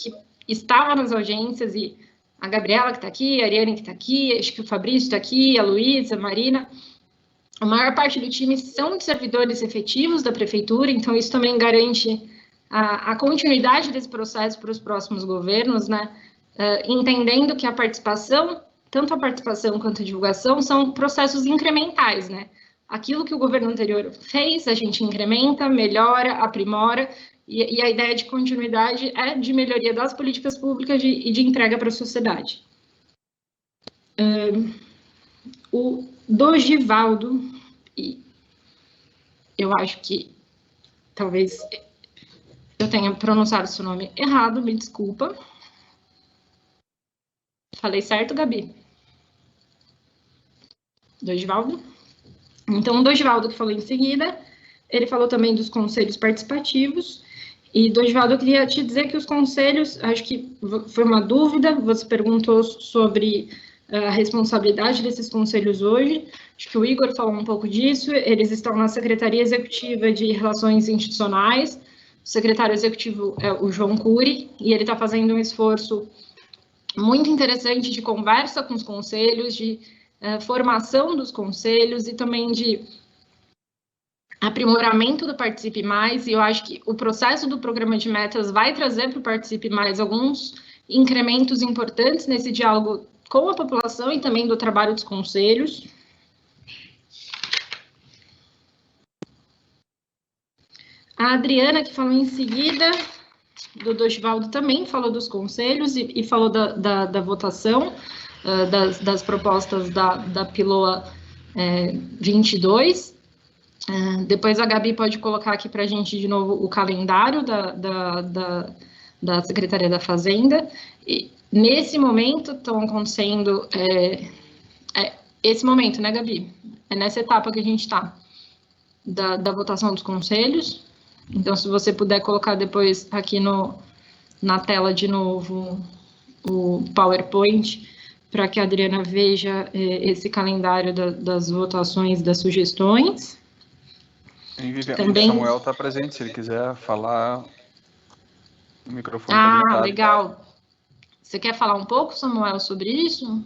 estava nas audiências, e a Gabriela que está aqui, a Ariane que está aqui, acho que o Fabrício está aqui, a Luísa, a Marina, a maior parte do time são servidores efetivos da prefeitura, então isso também garante a continuidade desse processo para os próximos governos, né? Entendendo que a participação, tanto a participação quanto a divulgação, são processos incrementais, né? Aquilo que o governo anterior fez, a gente incrementa, melhora, aprimora, e a ideia de continuidade é de melhoria das políticas públicas e de entrega para a sociedade. O Dogivaldo, e eu acho que talvez eu tenha pronunciado seu nome errado, me desculpa. Falei certo, Gabi? Dogivaldo? Então, o Dogivaldo que falou em seguida, ele falou também dos conselhos participativos. E, Dogivaldo, eu queria te dizer que os conselhos, acho que foi uma dúvida, você perguntou sobre a responsabilidade desses conselhos hoje, acho que o Igor falou um pouco disso, eles estão na Secretaria Executiva de Relações Institucionais, o secretário executivo é o João Cury, e ele está fazendo um esforço muito interessante de conversa com os conselhos, de formação dos conselhos e também de aprimoramento do Participe Mais, e eu acho que o processo do programa de metas vai trazer para o Participe Mais alguns incrementos importantes nesse diálogo com a população e também do trabalho dos conselhos. A Adriana, que falou em seguida, do Dogivaldo, também falou dos conselhos e falou da votação das propostas da PILOA 22. Depois a Gabi pode colocar aqui para a gente de novo o calendário da Secretaria da Fazenda. E nesse momento estão acontecendo, esse momento, né, Gabi? É nessa etapa que a gente está, da votação dos conselhos. Então, se você puder colocar depois aqui na tela de novo o PowerPoint, para que a Adriana veja esse calendário das votações, das sugestões. Também... O Samuel está presente, se ele quiser falar, o microfone está habilitado. Legal. Você quer falar um pouco, Samuel, sobre isso?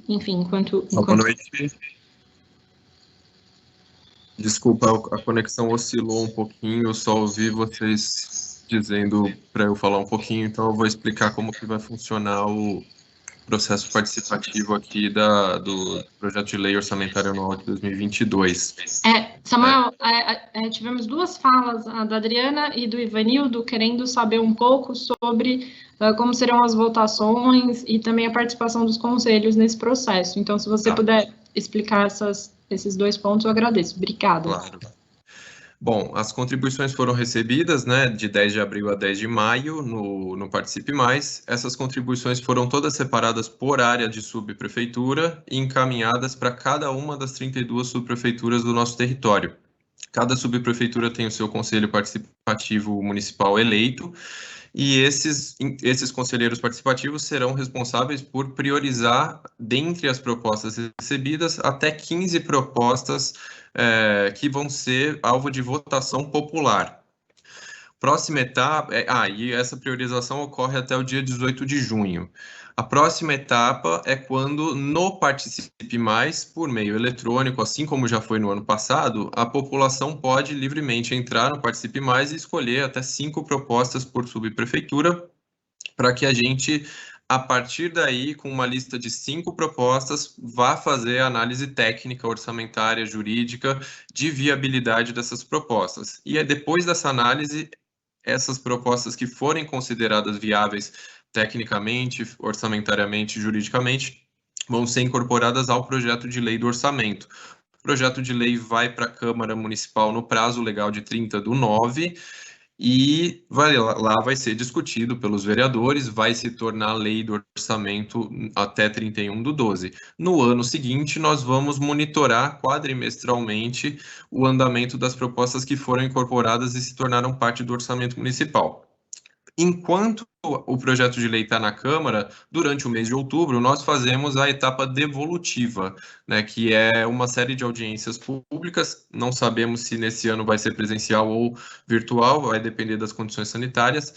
Enfim, enquanto... Boa noite. Desculpa, a conexão oscilou um pouquinho, eu só ouvi vocês dizendo para eu falar um pouquinho, então eu vou explicar como que vai funcionar o processo participativo aqui do projeto de lei orçamentária anual de 2022. Samuel, tivemos duas falas, a da Adriana e do Ivanildo, querendo saber um pouco sobre como serão as votações e também a participação dos conselhos nesse processo. Então, se você puder explicar esses dois pontos, eu agradeço. Obrigada. Claro. Bom, as contribuições foram recebidas, né, de 10 de abril a 10 de maio no Participe Mais. Essas contribuições foram todas separadas por área de subprefeitura e encaminhadas para cada uma das 32 subprefeituras do nosso território. Cada subprefeitura tem o seu conselho participativo municipal eleito, e esses conselheiros participativos serão responsáveis por priorizar, dentre as propostas recebidas, até 15 propostas que vão ser alvo de votação popular. Próxima etapa, e essa priorização ocorre até o dia 18 de junho. A próxima etapa é quando, no Participe Mais, por meio eletrônico, assim como já foi no ano passado, a população pode livremente entrar no Participe Mais e escolher até 5 propostas por subprefeitura, para que a gente, a partir daí, com uma lista de 5 propostas, vá fazer a análise técnica, orçamentária, jurídica, de viabilidade dessas propostas. E é depois dessa análise, essas propostas que forem consideradas viáveis tecnicamente, orçamentariamente, juridicamente, vão ser incorporadas ao projeto de lei do orçamento. O projeto de lei vai para a Câmara Municipal no prazo legal de 30/9, e lá vai ser discutido pelos vereadores, vai se tornar lei do orçamento até 31/12. No ano seguinte, nós vamos monitorar quadrimestralmente o andamento das propostas que foram incorporadas e se tornaram parte do orçamento municipal. Enquanto o projeto de lei está na Câmara, durante o mês de outubro, nós fazemos a etapa devolutiva, né, que é uma série de audiências públicas. Não sabemos se nesse ano vai ser presencial ou virtual, vai depender das condições sanitárias,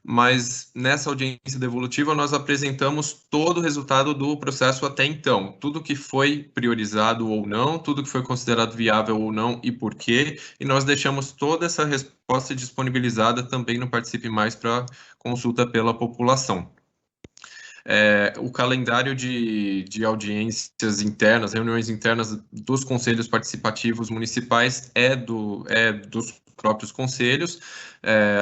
mas nessa audiência devolutiva nós apresentamos todo o resultado do processo até então, tudo que foi priorizado ou não, tudo que foi considerado viável ou não e por quê, e nós deixamos toda essa resposta disponibilizada também no Participe Mais para consulta pela população. O calendário de audiências internas, reuniões internas dos conselhos participativos municipais é dos próprios conselhos.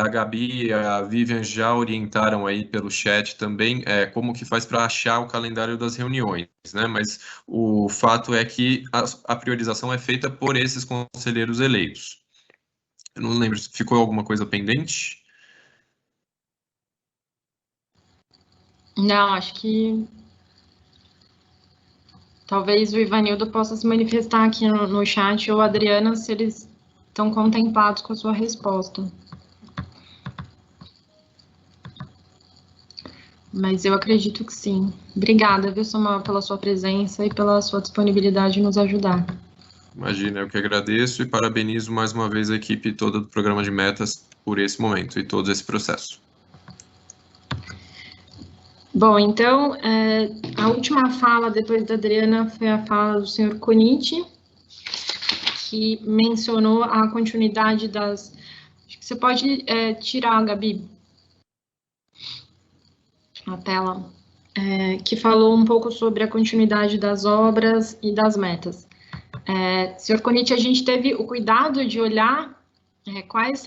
A Gabi e a Vivian já orientaram aí pelo chat também como que faz para achar o calendário das reuniões, né? Mas o fato é que a priorização é feita por esses conselheiros eleitos. Eu não lembro se ficou alguma coisa pendente. Não, acho que talvez o Ivanildo possa se manifestar aqui no chat, ou a Adriana, se eles estão contemplados com a sua resposta. Mas eu acredito que sim. Obrigada, viu, Samuel, pela sua presença e pela sua disponibilidade em nos ajudar. Imagina, eu que agradeço e parabenizo mais uma vez a equipe toda do Programa de Metas por esse momento e todo esse processo. Bom, então, a última fala depois da Adriana foi a fala do senhor Conite, que mencionou a continuidade das... Acho que você pode tirar, Gabi, a tela, que falou um pouco sobre a continuidade das obras e das metas. Senhor Conite, a gente teve o cuidado de olhar quais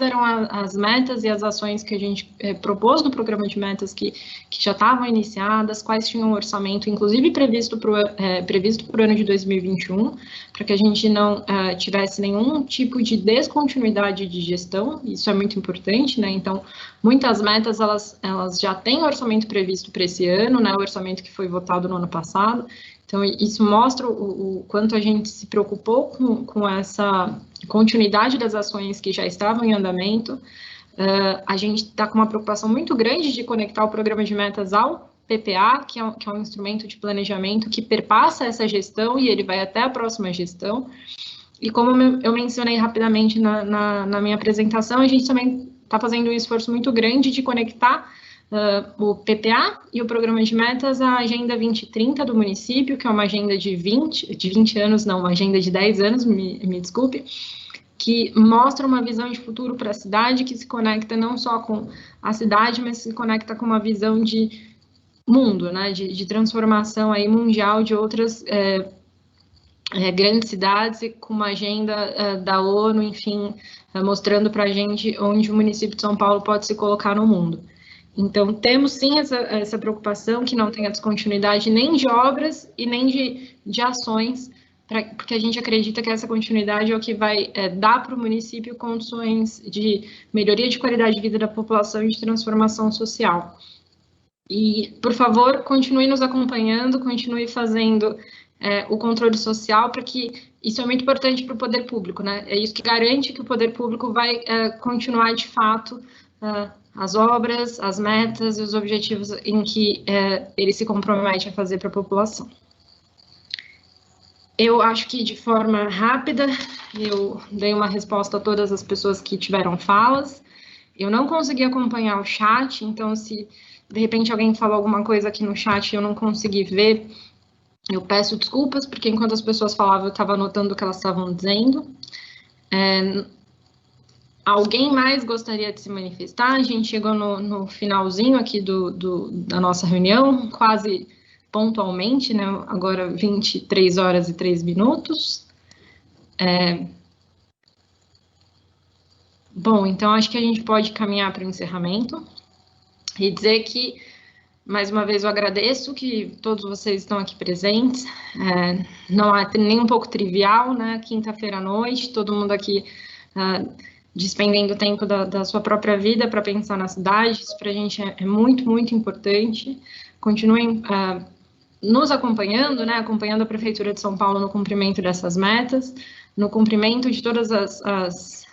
eram as metas e as ações que a gente propôs no programa de metas que já estavam iniciadas, quais tinham um orçamento, inclusive previsto para o ano de 2021, para que a gente não tivesse nenhum tipo de descontinuidade de gestão. Isso é muito importante, né? Então, muitas metas, elas já têm orçamento previsto para esse ano, né? O orçamento que foi votado no ano passado. Então, isso mostra o quanto a gente se preocupou com essa continuidade das ações que já estavam em andamento. A gente está com uma preocupação muito grande de conectar o programa de metas ao PPA, que é um instrumento de planejamento que perpassa essa gestão e ele vai até a próxima gestão. E como eu mencionei rapidamente na minha apresentação, a gente também está fazendo um esforço muito grande de conectar o PPA e o programa de metas à Agenda 2030 do município, que é uma agenda de 20 anos, não, uma agenda de 10 anos, me desculpe, que mostra uma visão de futuro para a cidade, que se conecta não só com a cidade, mas se conecta com uma visão de mundo, né, de transformação aí mundial de outras grandes cidades, e com uma agenda da ONU, enfim, mostrando para a gente onde o município de São Paulo pode se colocar no mundo. Então, temos sim essa preocupação que não tenha descontinuidade nem de obras e nem de ações, porque a gente acredita que essa continuidade é o que vai dar para o município condições de melhoria de qualidade de vida da população e de transformação social. E, por favor, continue nos acompanhando, continue fazendo o controle social, para que isso é muito importante para o poder público, né? É isso que garante que o poder público vai continuar, de fato, as obras, as metas e os objetivos em que ele se compromete a fazer para a população. Eu acho que, de forma rápida, eu dei uma resposta a todas as pessoas que tiveram falas. Eu não consegui acompanhar o chat, então, se de repente alguém falou alguma coisa aqui no chat e eu não consegui ver, eu peço desculpas, porque enquanto as pessoas falavam, eu estava anotando o que elas estavam dizendo. Alguém mais gostaria de se manifestar? A gente chegou no finalzinho aqui da nossa reunião, quase pontualmente, né? Agora 23 horas e 3 minutos. Bom, então acho que a gente pode caminhar para o encerramento e dizer que, mais uma vez, eu agradeço que todos vocês estão aqui presentes. Não é nem um pouco trivial, né? Quinta-feira à noite, todo mundo aqui despendendo tempo da sua própria vida para pensar na cidade. Isso para a gente é muito, muito importante. Continuem nos acompanhando, né? Acompanhando a Prefeitura de São Paulo no cumprimento dessas metas, no cumprimento de todas as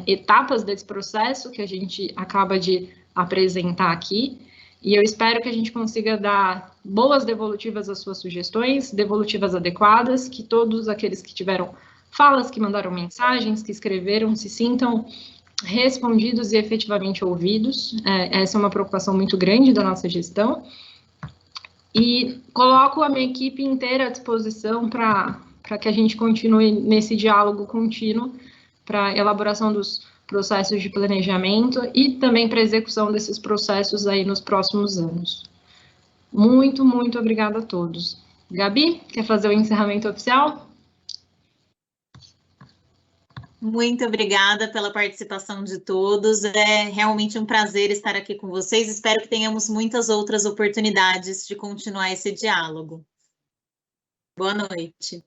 etapas desse processo que a gente acaba de apresentar aqui. E eu espero que a gente consiga dar boas devolutivas às suas sugestões, devolutivas adequadas, que todos aqueles que tiveram falas, que mandaram mensagens, que escreveram, se sintam respondidos e efetivamente ouvidos. Essa é uma preocupação muito grande da nossa gestão. E coloco a minha equipe inteira à disposição para que a gente continue nesse diálogo contínuo para a elaboração dos processos de planejamento e também para a execução desses processos aí nos próximos anos. Muito, muito obrigada a todos. Gabi, quer fazer o encerramento oficial? Muito obrigada pela participação de todos. É realmente um prazer estar aqui com vocês. Espero que tenhamos muitas outras oportunidades de continuar esse diálogo. Boa noite.